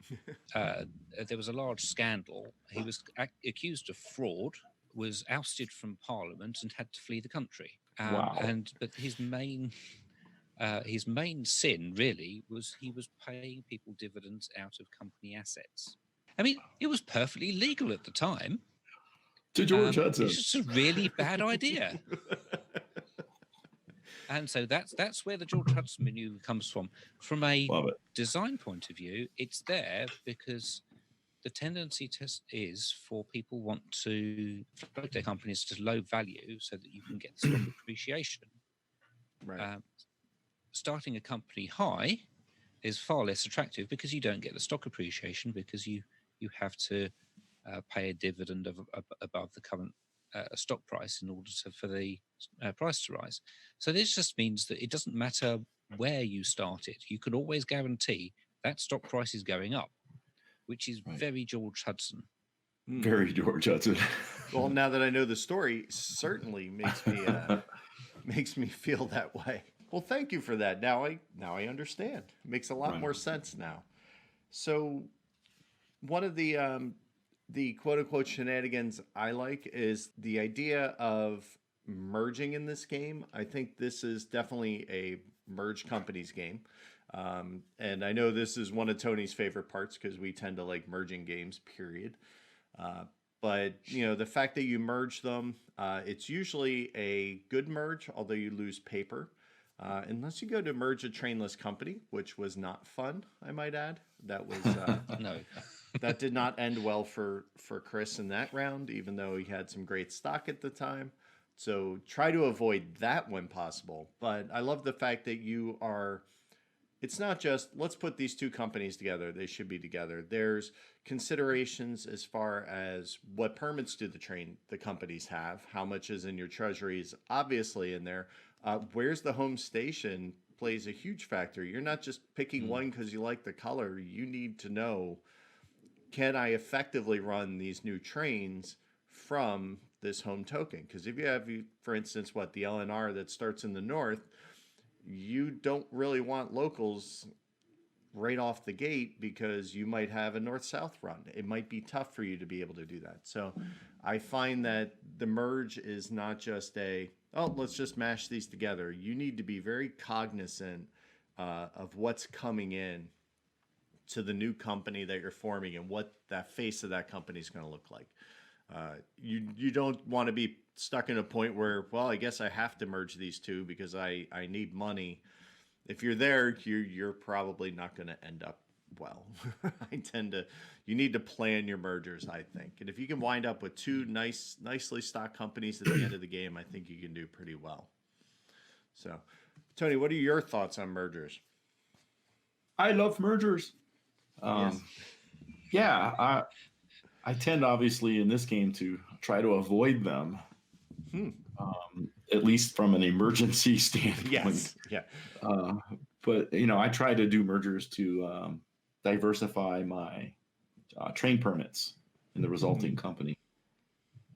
There was a large scandal. He was accused of fraud, was ousted from Parliament, and had to flee the country. Wow. But his main sin really was he was paying people dividends out of company assets. I mean, it was perfectly legal at the time. To George Hudson. It's just a really bad idea. And so that's where the George Hudson menu comes from. From a design point of view, it's there because the tendency is for people want to float their companies to low value so that you can get stock appreciation. Right. Starting a company high is far less attractive because you don't get the stock appreciation because you have to pay a dividend above the current stock price in order for the price to rise. So this just means that it doesn't matter where you started. You can always guarantee that stock price is going up, which is very George Hudson. Very George Hudson. Well, now that I know the story, certainly makes me feel that way. Well, thank you for that. Now I understand. It makes a lot more sense now. So one of the quote unquote shenanigans I like is the idea of merging in this game. I think this is definitely a merge companies game. And I know this is one of Tony's favorite parts because we tend to like merging games, period. But, the fact that you merge them, it's usually a good merge, although you lose paper. Unless you go to merge a trainless company, which was not fun, I might add. That was no. That did not end well for Chris in that round, even though he had some great stock at the time. So try to avoid that when possible. But I love the fact that it's not just, let's put these two companies together. They should be together. There's considerations as far as what permits do the companies have, how much is in your treasuries, obviously in there. Where's the home station plays a huge factor. You're not just picking one because you like the color. You need to know, can I effectively run these new trains from this home token? Because if you have, for instance, the LNR that starts in the north, you don't really want locals right off the gate because you might have a north-south run. It might be tough for you to be able to do that. So I find that the merge is not just let's just mash these together. You need to be very cognizant of what's coming in to the new company that you're forming and what that face of that company is going to look like. You don't want to be stuck in a point where, well, I guess I have to merge these two because I need money. If you're there, you're probably not going to end up well. You need to plan your mergers, I think. And if you can wind up with two nicely stocked companies at the end of the game, I think you can do pretty well. So, Tony, what are your thoughts on mergers? I love mergers. Yes. Yeah, I tend, obviously, in this game to try to avoid them, at least from an emergency standpoint. Yes. Yeah. But, I try to do mergers to diversify my train permits in the resulting company,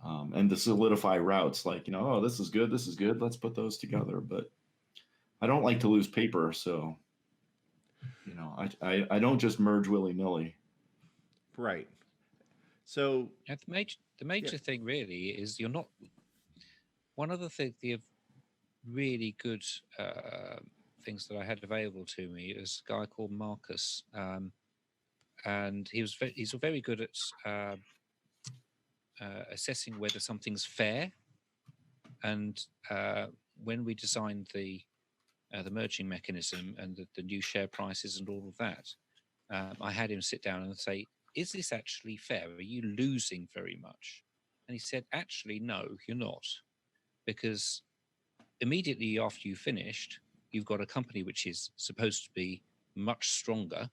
and to solidify routes like, oh, this is good, let's put those together. But I don't like to lose paper, so, I don't just merge willy-nilly. Right. So the major thing really is you're not. One of the really good things that I had available to me is a guy called Marcus, and he's very good at assessing whether something's fair. And when we designed the merging mechanism and the new share prices and all of that, I had him sit down and say, is this actually fair? Are you losing very much? And he said, actually, no, you're not. Because immediately after you finished, you've got a company which is supposed to be much stronger,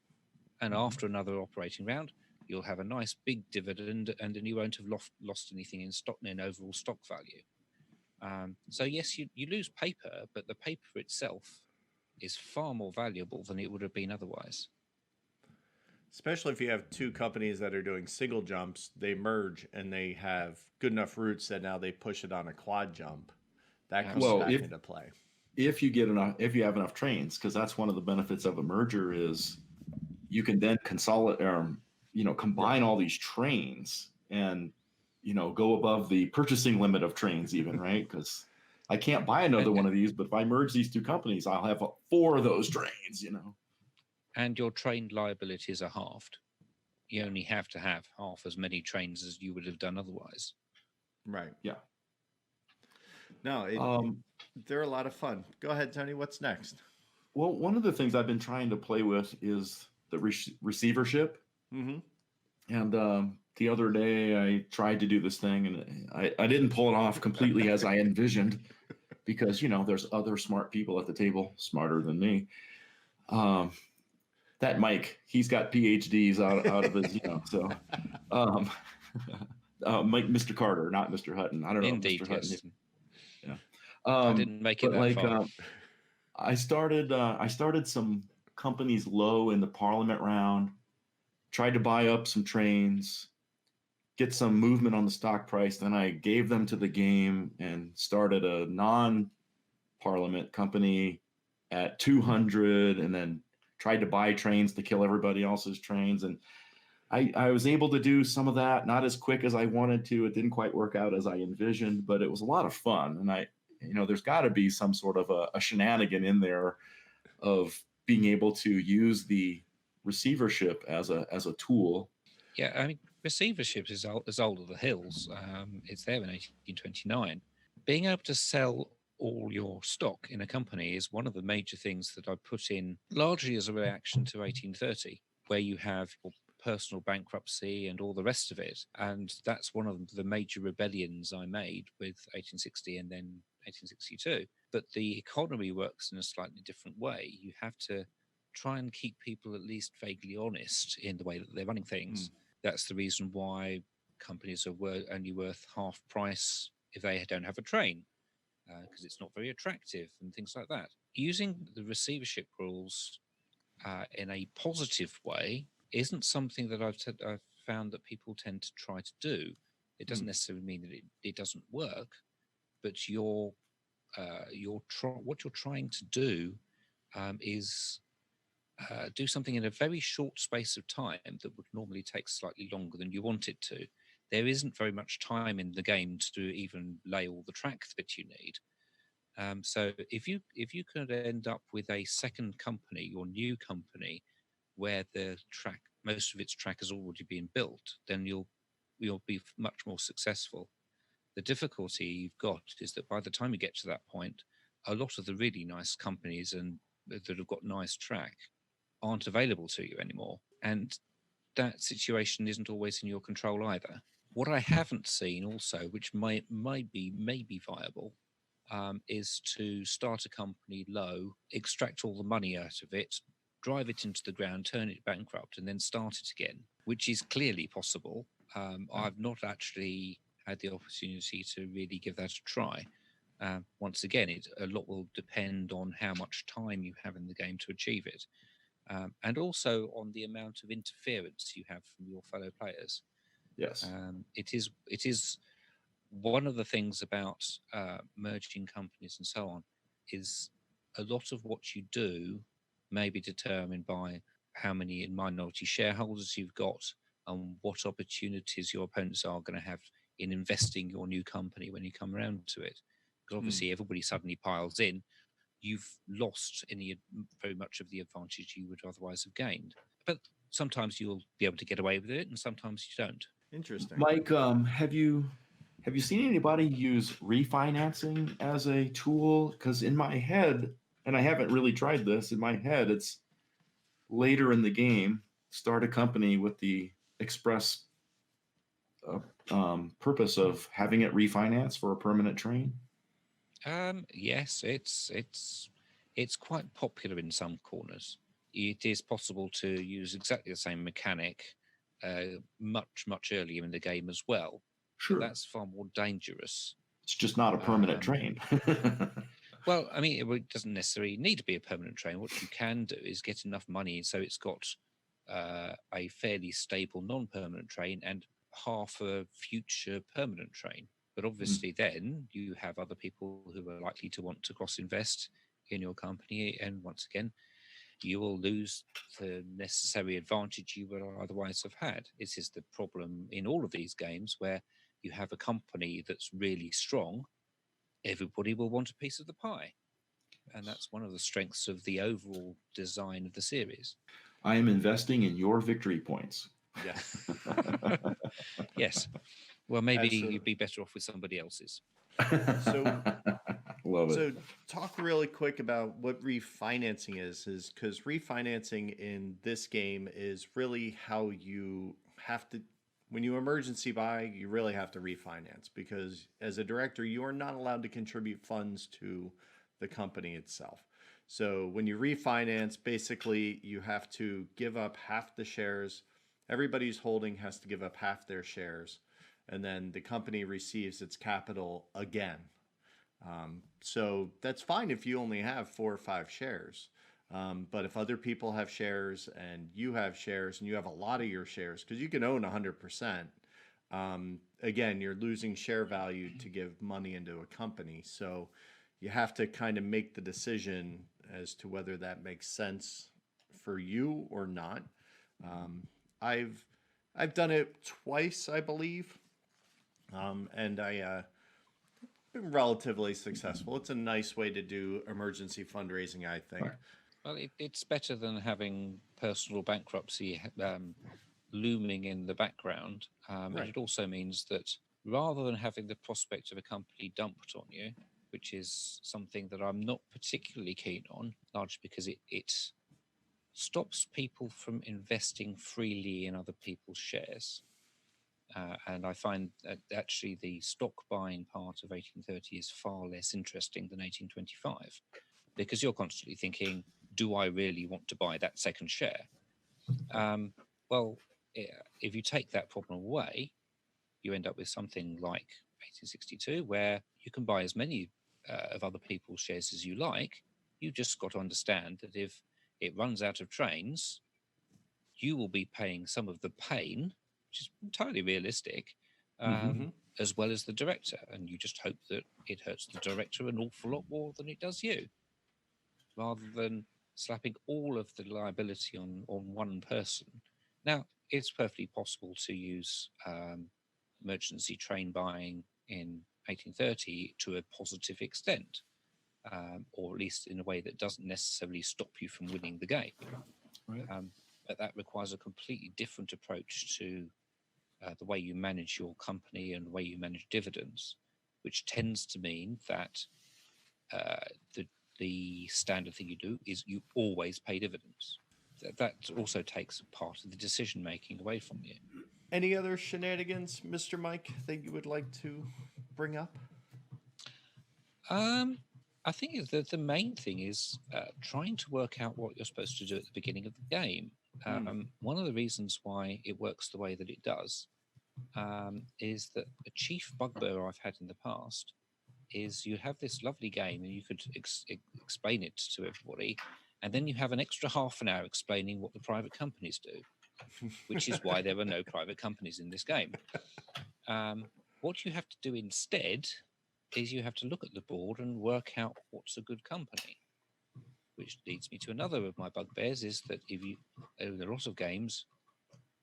and after another operating round, you'll have a nice big dividend, and then you won't have lost anything in stock in overall stock value. So yes, you lose paper, but the paper itself is far more valuable than it would have been otherwise. Especially if you have two companies that are doing single jumps, they merge and they have good enough roots that now they push it on a quad jump. That comes Well, back into play. if you have enough trains, because that's one of the benefits of a merger is you can then consolidate, combine all these trains and, go above the purchasing limit of trains even, right? Because I can't buy another one of these, but if I merge these two companies, I'll have 4 of those trains, And your train liabilities are halved. You only have to have half as many trains as you would have done otherwise. Right. Yeah. No, they're a lot of fun. Go ahead, Tony. What's next? Well, one of the things I've been trying to play with is the receivership. Mm-hmm. And the other day I tried to do this thing and I didn't pull it off completely as I envisioned because, there's other smart people at the table, smarter than me. That Mike, he's got PhDs out of his, so Mike, Mr. Carter, not Mr. Hutton. I don't know. Indeed, Mr. yes. Hutton. Yeah. I didn't make it that far. I started some companies low in the Parliament round, tried to buy up some trains, get some movement on the stock price. Then I gave them to the game and started a non-Parliament company at 200 and then tried to buy trains to kill everybody else's trains. And I was able to do some of that, not as quick as I wanted to. It didn't quite work out as I envisioned, but it was a lot of fun. And there's got to be some sort of a shenanigan in there of being able to use the receivership as a tool. Yeah, I mean, receivership is as old as the hills. It's there in 1829. Being able to sell all your stock in a company is one of the major things that I put in largely as a reaction to 1830, where you have your personal bankruptcy and all the rest of it. And that's one of the major rebellions I made with 1860 and then 1862. But the economy works in a slightly different way. You have to try and keep people at least vaguely honest in the way that they're running things. That's the reason why companies are only worth half price if they don't have a train, because it's not very attractive and things like that. Using the receivership rules in a positive way isn't something that I've found that people tend to try to do. It doesn't necessarily mean that it doesn't work, but what you're trying to do is do something in a very short space of time that would normally take slightly longer than you want it to. There isn't very much time in the game to even lay all the track that you need. So if you could end up with a second company, your new company, where most of its track has already been built, then you'll be much more successful. The difficulty you've got is that by the time you get to that point, a lot of the really nice companies and that have got nice track aren't available to you anymore. And that situation isn't always in your control either. What I haven't seen also, which may be viable, is to start a company low, extract all the money out of it, drive it into the ground, turn it bankrupt, and then start it again, which is clearly possible. I've not actually had the opportunity to really give that a try. Once again, a lot will depend on how much time you have in the game to achieve it. And also on the amount of interference you have from your fellow players. Yes. It is one of the things about merging companies and so on is a lot of what you do may be determined by how many minority shareholders you've got and what opportunities your opponents are going to have in investing your new company when you come around to it. Because obviously everybody suddenly piles in, you've lost very much of the advantage you would otherwise have gained. But sometimes you'll be able to get away with it, and sometimes you don't. Interesting. Mike, have you seen anybody use refinancing as a tool? Because in my head, and I haven't really tried this, in my head, it's later in the game, start a company with the express purpose of having it refinance for a permanent train. Yes, it's It's quite popular in some corners. It is possible to use exactly the same mechanic much earlier in the game as well, but Sure. that's far more dangerous. It's just not a permanent train. Well, I mean, it doesn't necessarily need to be a permanent train. What you can do is get enough money so it's got a fairly stable non-permanent train and half a future permanent train. But obviously, then you have other people who are likely to want to cross-invest in your company, and once again, you will lose the necessary advantage you would otherwise have had. This is the problem in all of these games where you have a company that's really strong. Everybody will want a piece of the pie. And that's one of the strengths of the overall design of the series. I am investing in your victory points. Yeah. Yes. Well, maybe Absolutely. you'd be better off with somebody else's. So, love it. So talk really quick about what refinancing is because refinancing in this game is really how you have to, when you emergency buy, you really have to refinance because as a director, you are not allowed to contribute funds to the company itself. So when you refinance, basically you have to give up half the shares. Everybody's holding has to give up half their shares, and then the company receives its capital again. So that's fine if you only have 4 or 5 shares. But if other people have shares and you have shares and you have a lot of your shares, because you can own 100%, again, you're losing share value to give money into a company. So you have to kind of make the decision as to whether that makes sense for you or not. Um, I've I've done it twice, I believe, and I been relatively successful. It's a nice way to do emergency fundraising, I think. Right. Well, it's better than having personal bankruptcy looming in the background. And Right. it also means that rather than having the prospect of a company dumped on you, which is something that I'm not particularly keen on, largely because it stops people from investing freely in other people's shares. And I find that actually the stock buying part of 1830 is far less interesting than 1825 because you're constantly thinking, do I really want to buy that second share? Um, well, if you take that problem away, you end up with something like 1862, where you can buy as many of other people's shares as you like. You just got to understand that if it runs out of trains, you will be paying some of the pain, which is entirely realistic, Mhm. as well as the director. And you just hope that it hurts the director an awful lot more than it does you, rather than slapping all of the liability on one person. Now, it's perfectly possible to use emergency train buying in 1830 to a positive extent, or at least in a way that doesn't necessarily stop you from winning the game. Right. But that requires a completely different approach to the way you manage your company and the way you manage dividends, which tends to mean that uh, the standard thing you do is you always pay dividends. That also takes part of the decision making away from you. Any other shenanigans, Mr. Mike, that you would like to bring up? I think that the main thing is trying to work out what you're supposed to do at the beginning of the game. One of the reasons why it works the way that it does is that a chief bugbear I've had in the past is you have this lovely game and you could explain it to everybody, and then you have an extra half an hour explaining what the private companies do, which is why there are no private companies in this game. What you have to do instead is you have to look at the board and work out what's a good company. Which leads me to another of my bugbears is that if you in a lot of games,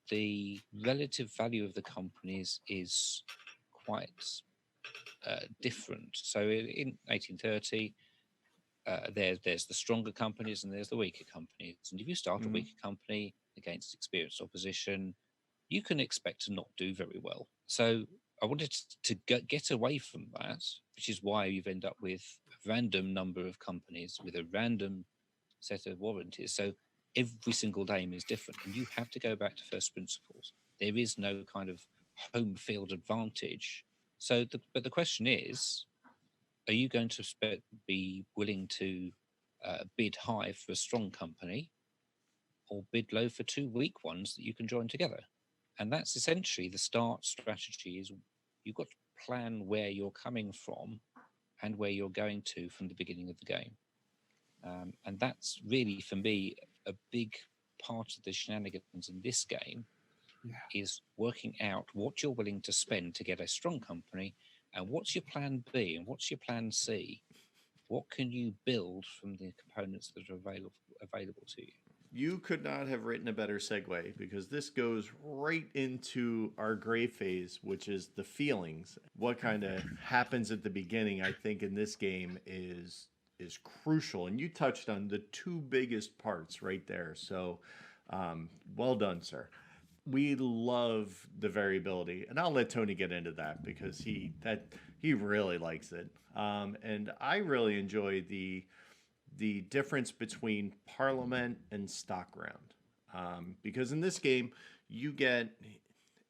the relative value of the companies is quite different. So in 1830, there's the stronger companies and there's the weaker companies. And if you start a weaker company against experienced opposition, you can expect to not do very well. So I wanted to get away from that, which is why you've ended up with a random number of companies with a random set of warranties. So every single game is different, and you have to go back to first principles. There is no kind of home field advantage. But the question is, are you going to be willing to bid high for a strong company or bid low for two weak ones that you can join together. And that's essentially the start strategy. Is you've got to plan where you're coming from and where you're going to from the beginning of the game. And that's really, for me, a big part of the shenanigans in this game is working out what you're willing to spend to get a strong company, and what's your plan B and what's your plan C. What can you build from the components that are available to you? You could not have written a better segue, because this goes right into our gray phase, which is the feelings. What kind of happens at the beginning, I think, in this game is crucial. And you touched on the two biggest parts right there. So well done, sir. We love the variability, and I'll let Tony get into that because he really likes it. And I really enjoy the difference between Parliament and Stock Round, because in this game you get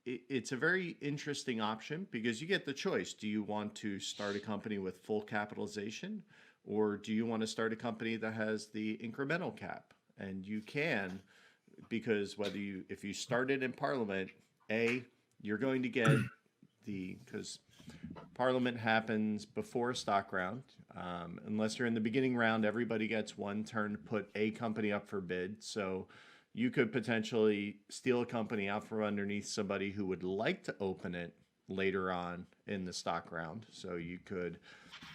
it's a very interesting option because you get the choice. Do you want to start a company with full capitalization, or do you want to start a company that has the incremental cap? And you can, because if you started in Parliament, you're going to get because Parliament happens before stock round. Unless you're in the beginning round, everybody gets one turn to put a company up for bid. So you could potentially steal a company out from underneath somebody who would like to open it later on in the stock round. So you could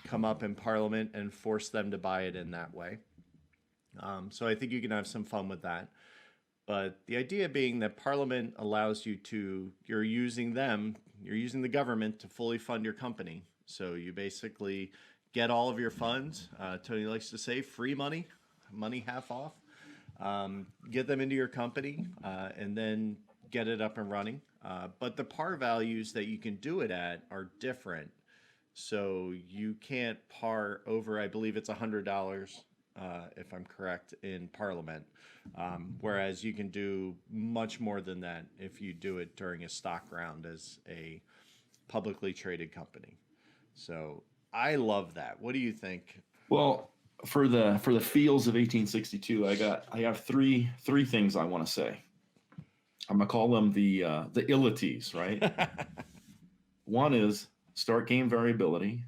come up in Parliament and force them to buy it in that way. So I think you can have some fun with that. But the idea being that Parliament allows you to, you're using the government to fully fund your company. So you basically get all of your funds. Tony likes to say free money half off. Get them into your company and then get it up and running. But the par values that you can do it at are different. So you can't par over, I believe it's $100, if I'm correct, in Parliament. Whereas you can do much more than that if you do it during a stock round as a publicly traded company. So I love that. What do you think? Well, for the feels of 1862, I have three things I want to say. I'm gonna call them the illities, right? One is start game variability.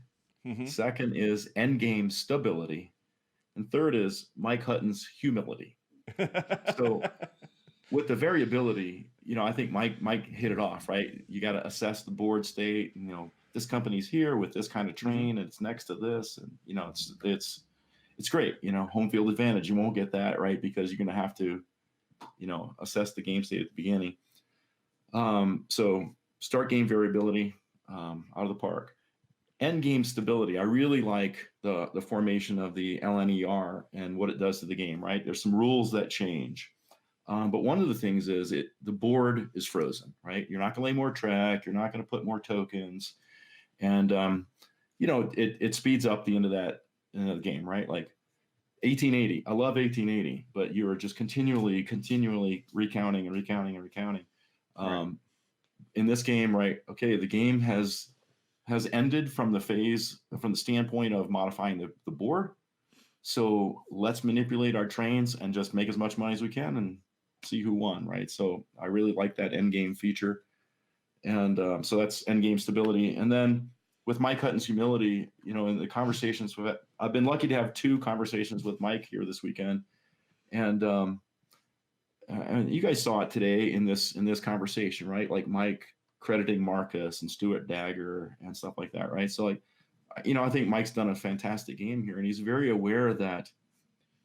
Mm-hmm. Second is end game stability, and third is Mike Hutton's humility. So with the variability, I think Mike hit it off, right? You got to assess the board state. This company's here with this kind of train, and it's next to this, and it's great. Home field advantage. You won't get that, right? Because you're going to have to, assess the game state at the beginning. So start game variability out of the park. End game stability. I really like the formation of the LNER and what it does to the game, right? There's some rules that change. But one of the things is the board is frozen, right? You're not going to lay more track. You're not going to put more tokens. And, it speeds up the end of the game, right? Like 1880. I love 1880, but you're just continually recounting and recounting and recounting. Right. In this game, right? Okay, the game has ended from the standpoint of modifying the board. So let's manipulate our trains and just make as much money as we can and see who won, right? So I really like that end game feature. And so that's end game stability. And then with Mike Hutton's humility, in the conversations I've been lucky to have two conversations with Mike here this weekend. And you guys saw it today in this conversation, right? Like Mike crediting Marcus and Stuart Dagger and stuff like that, right? So I think Mike's done a fantastic game here, and he's very aware that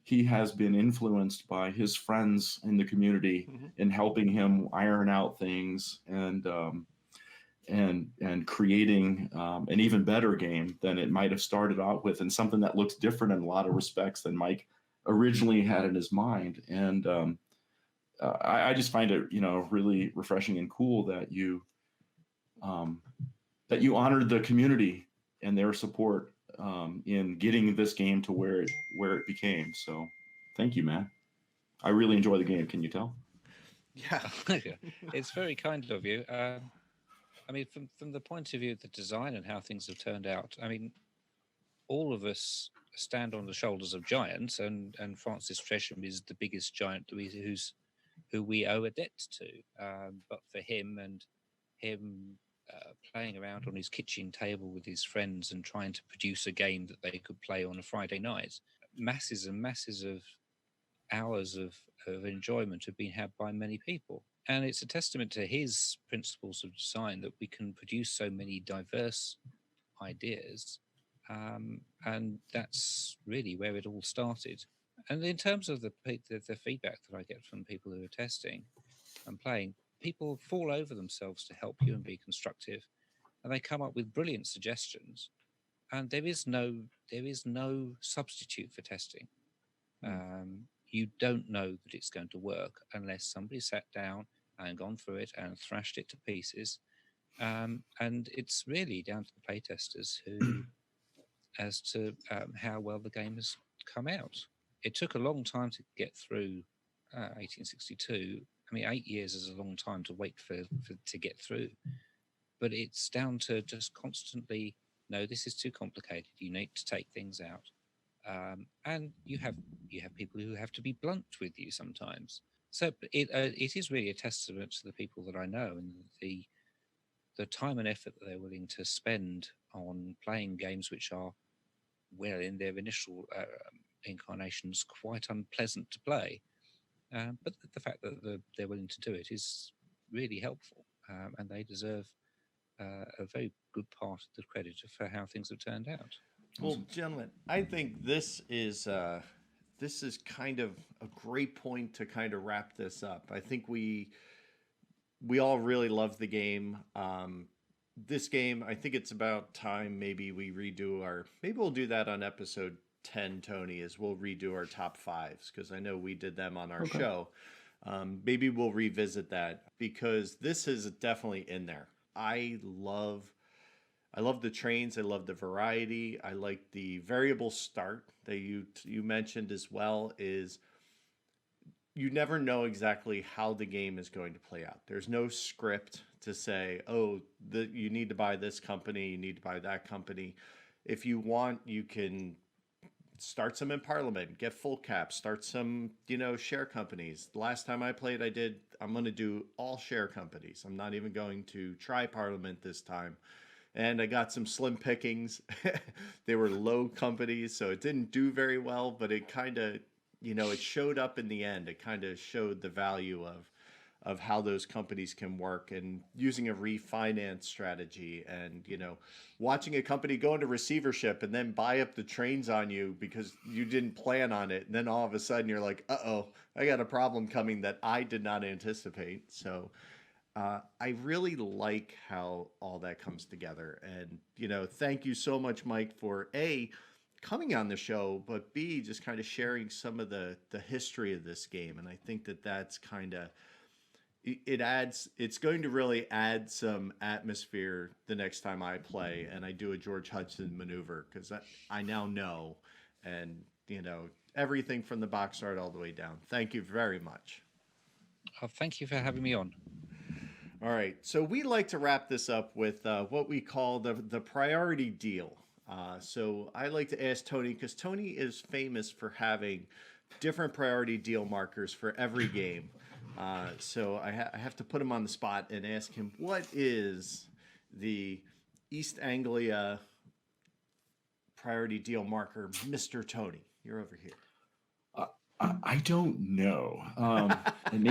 he has been influenced by his friends in the community in helping him iron out things and creating an even better game than it might have started out with, and something that looks different in a lot of respects than Mike originally had in his mind. And I just find it, really refreshing and cool that you honored the community and their support in getting this game to where it became. So thank you, man. I really enjoy the game. Can you tell? Yeah. It's very kind of you. I mean, from the point of view of the design and how things have turned out, I mean, all of us stand on the shoulders of giants, and Francis Tresham is the biggest giant who we owe a debt to. But for him playing around on his kitchen table with his friends and trying to produce a game that they could play on a Friday night, masses and masses of hours of enjoyment have been had by many people. And it's a testament to his principles of design that we can produce so many diverse ideas. And that's really where it all started. And in terms of the feedback that I get from people who are testing and playing, people fall over themselves to help you and be constructive, and they come up with brilliant suggestions. And there is no substitute for testing. You don't know that it's going to work unless somebody sat down and gone through it and thrashed it to pieces. And it's really down to the playtesters as to how well the game has come out. It took a long time to get through 1862. I mean, 8 years is a long time to wait for to get through. But it's down to just constantly, no, this is too complicated. You need to take things out. And you have people who have to be blunt with you sometimes. So it is really a testament to the people that I know and the time and effort that they're willing to spend on playing games which are, well, in their initial incarnations, quite unpleasant to play. But the fact that they're willing to do it is really helpful, and they deserve a very good part of the credit for how things have turned out. Well, gentlemen, I think this is kind of a great point to kind of wrap this up. I think we all really love the game. This game, I think it's about time maybe we redo maybe we'll do that on episode 10, Tony, is we'll redo our top fives, because I know we did them on our show. Maybe we'll revisit that, because this is definitely in there. I love the trains. I love the variety. I like the variable start that you mentioned as well. Is you never know exactly how the game is going to play out. There's no script to say, oh, you need to buy this company, you need to buy that company. If you want, you can start some in Parliament, get full caps, start some, share companies. The last time I played, I'm going to do all share companies. I'm not even going to try Parliament this time. And I got some slim pickings. They were low companies, so it didn't do very well, but it kind of, it showed up in the end. It kind of showed the value of how those companies can work, and using a refinance strategy, and, watching a company go into receivership and then buy up the trains on you because you didn't plan on it. And then all of a sudden you're like, uh-oh, I got a problem coming that I did not anticipate. So I really like how all that comes together. And, thank you so much, Mike, for A, coming on the show, but B, just kind of sharing some of the history of this game. And I think that's kind of, it's going to really add some atmosphere the next time I play and I do a George Hudson maneuver, because I now know, and, everything from the box art all the way down. Thank you very much. Oh, thank you for having me on. All right, so we like to wrap this up with what we call the priority deal. So I like to ask Tony, because Tony is famous for having different priority deal markers for every game. So I have to put him on the spot and ask him, what is the East Anglia priority deal marker, Mr. Tony? You're over here. I don't know. And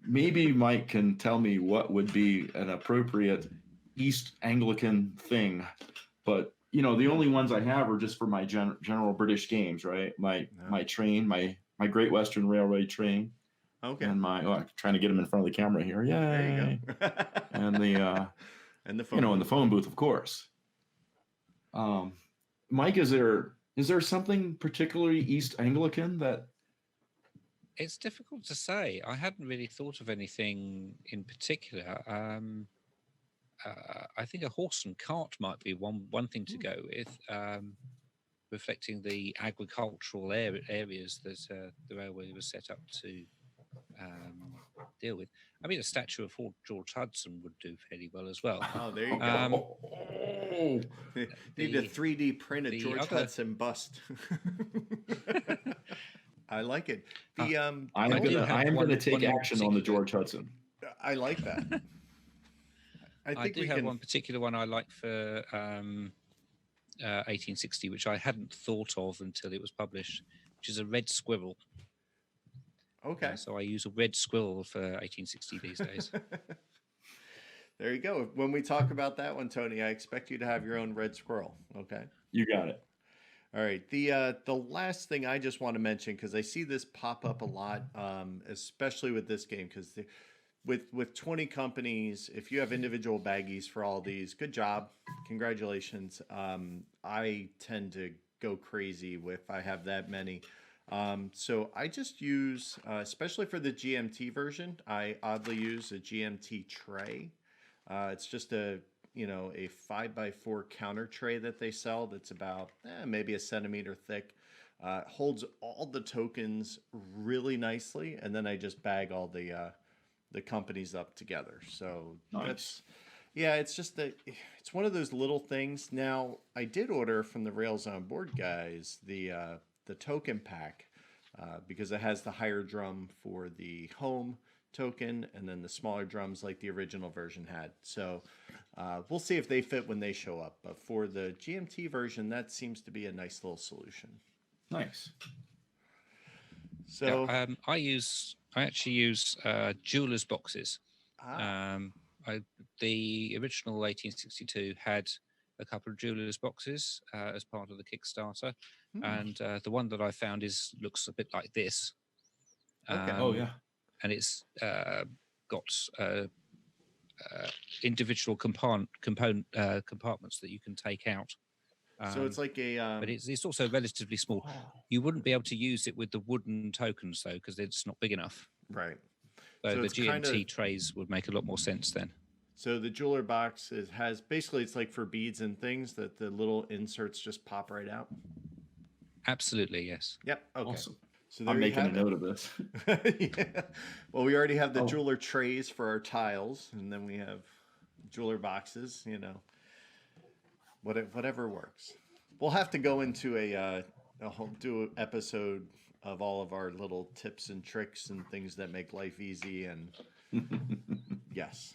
maybe Mike can tell me what would be an appropriate East Anglican thing. But, the only ones I have are just for my general British games, right? My train, my Great Western Railway train. Okay. And trying to get him in front of the camera here. Yeah. There you go. And the and the phone and the phone booth, of course. Mike, is there something particularly East Anglican that? It's difficult to say. I hadn't really thought of anything in particular. I think a horse and cart might be one thing to go with, reflecting the agricultural areas that the railway was set up to deal with. I mean, a statue of George Hudson would do fairly well as well. Oh, there you go. Um, Need to 3D print a the George other- Hudson bust. I like it. The I am do gonna have take one action on the particular- George Hudson. I like that. I I think do we have can. one particular one I like for 1860, which I hadn't thought of until it was published, which is a red squirrel. Okay. So I use a red squirrel for 1860 these days. There you go. When we talk about that one, Tony, I expect you to have your own red squirrel. Okay. You got it. All right. The last thing I just want to mention, because I see this pop up a lot, especially with this game, because with 20 companies, if you have individual baggies for all these, good job, congratulations. I tend to go crazy if I have that many. So I just use, especially for the GMT version, I oddly use a GMT tray. It's just a 5x4 counter tray that they sell that's about maybe a centimeter thick. Holds all the tokens really nicely, and then I just bag all the companies up together. So Nice. it's just that it's one of those little things. Now I did order from the Rails on Board guys the token pack because it has the higher drum for the home token and then the smaller drums like the original version had. So we'll see if they fit when they show up. But for the GMT version, that seems to be a nice little solution. Nice. So I actually use jewelers boxes. ah, The original 1862 had a couple of jewelers boxes as part of the Kickstarter, and the one that I found looks a bit like this. Okay. Oh yeah. And it's got individual compartments that you can take out. So it's like a but it's also relatively small. You wouldn't be able to use it with the wooden tokens though, because it's not big enough. right. So the it's GMT trays would make a lot more sense then. So the jeweler box has basically, it's like for beads and things that the little inserts just pop right out. Absolutely, yes. Yep. Okay. Awesome. So there I'm you making a have note of this. it. Yeah. Well, we already have the Oh. jeweler trays for our tiles, and then we have jeweler boxes. Whatever works. We'll have to go into a whole do an episode of all of our little tips and tricks and things that make life easy. And yes.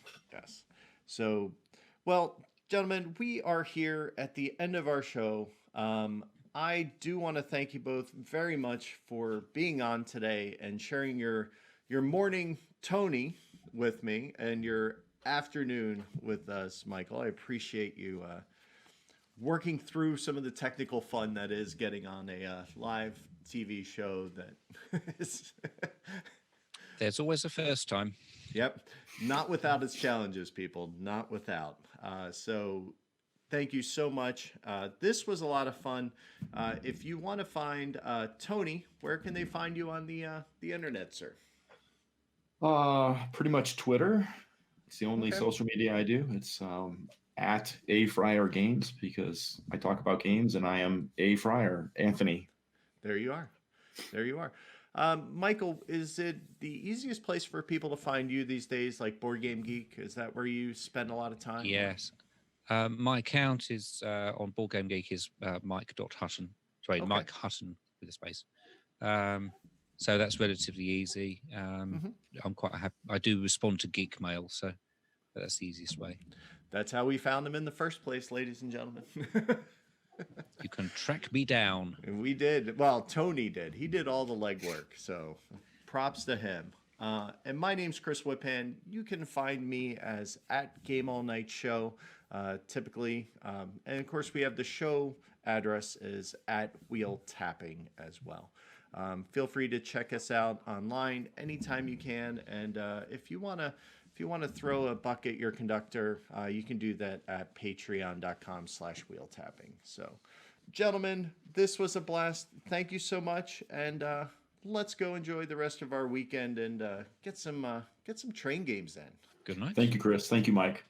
So, well, gentlemen, we are here at the end of our show. I do want to thank you both very much for being on today and sharing your morning Tony with me and your afternoon with us, Michael. I appreciate you working through some of the technical fun that is getting on a live TV show that is There's always a first time. Yep. Not without its challenges, people. Not without. So thank you so much. This was a lot of fun. If you want to find Tony, where can they find you on the internet, sir? Pretty much Twitter. It's the only Okay. social media I do. It's at A Fryer Games because I talk about games and I am A Fryer, Anthony. There you are. There you are. Michael, is it the easiest place for people to find you these days, like Board Game Geek? Is that where you spend a lot of time? Yes. My account is on Board Game Geek is Mike.Hutton. Sorry, Okay. Mike Hutton with a space. So that's relatively easy. I'm quite happy. I do respond to geek mail, so that's the easiest way. That's how we found him in the first place, ladies and gentlemen. You can track me down. And we did. Well, Tony did. He did all the legwork. So props to him. And my name's Chris Whipham. You can find me as at Game All Night Show, typically. And of course, we have the show address is at Wheel Tapping as well. Feel free to check us out online anytime you can. And if you want to throw a buck at your conductor, you can do that at patreon.com/wheeltapping. So, gentlemen, this was a blast. Thank you so much. And let's go enjoy the rest of our weekend and get some train games in. Good night. Thank you, Chris. Thank you, Mike.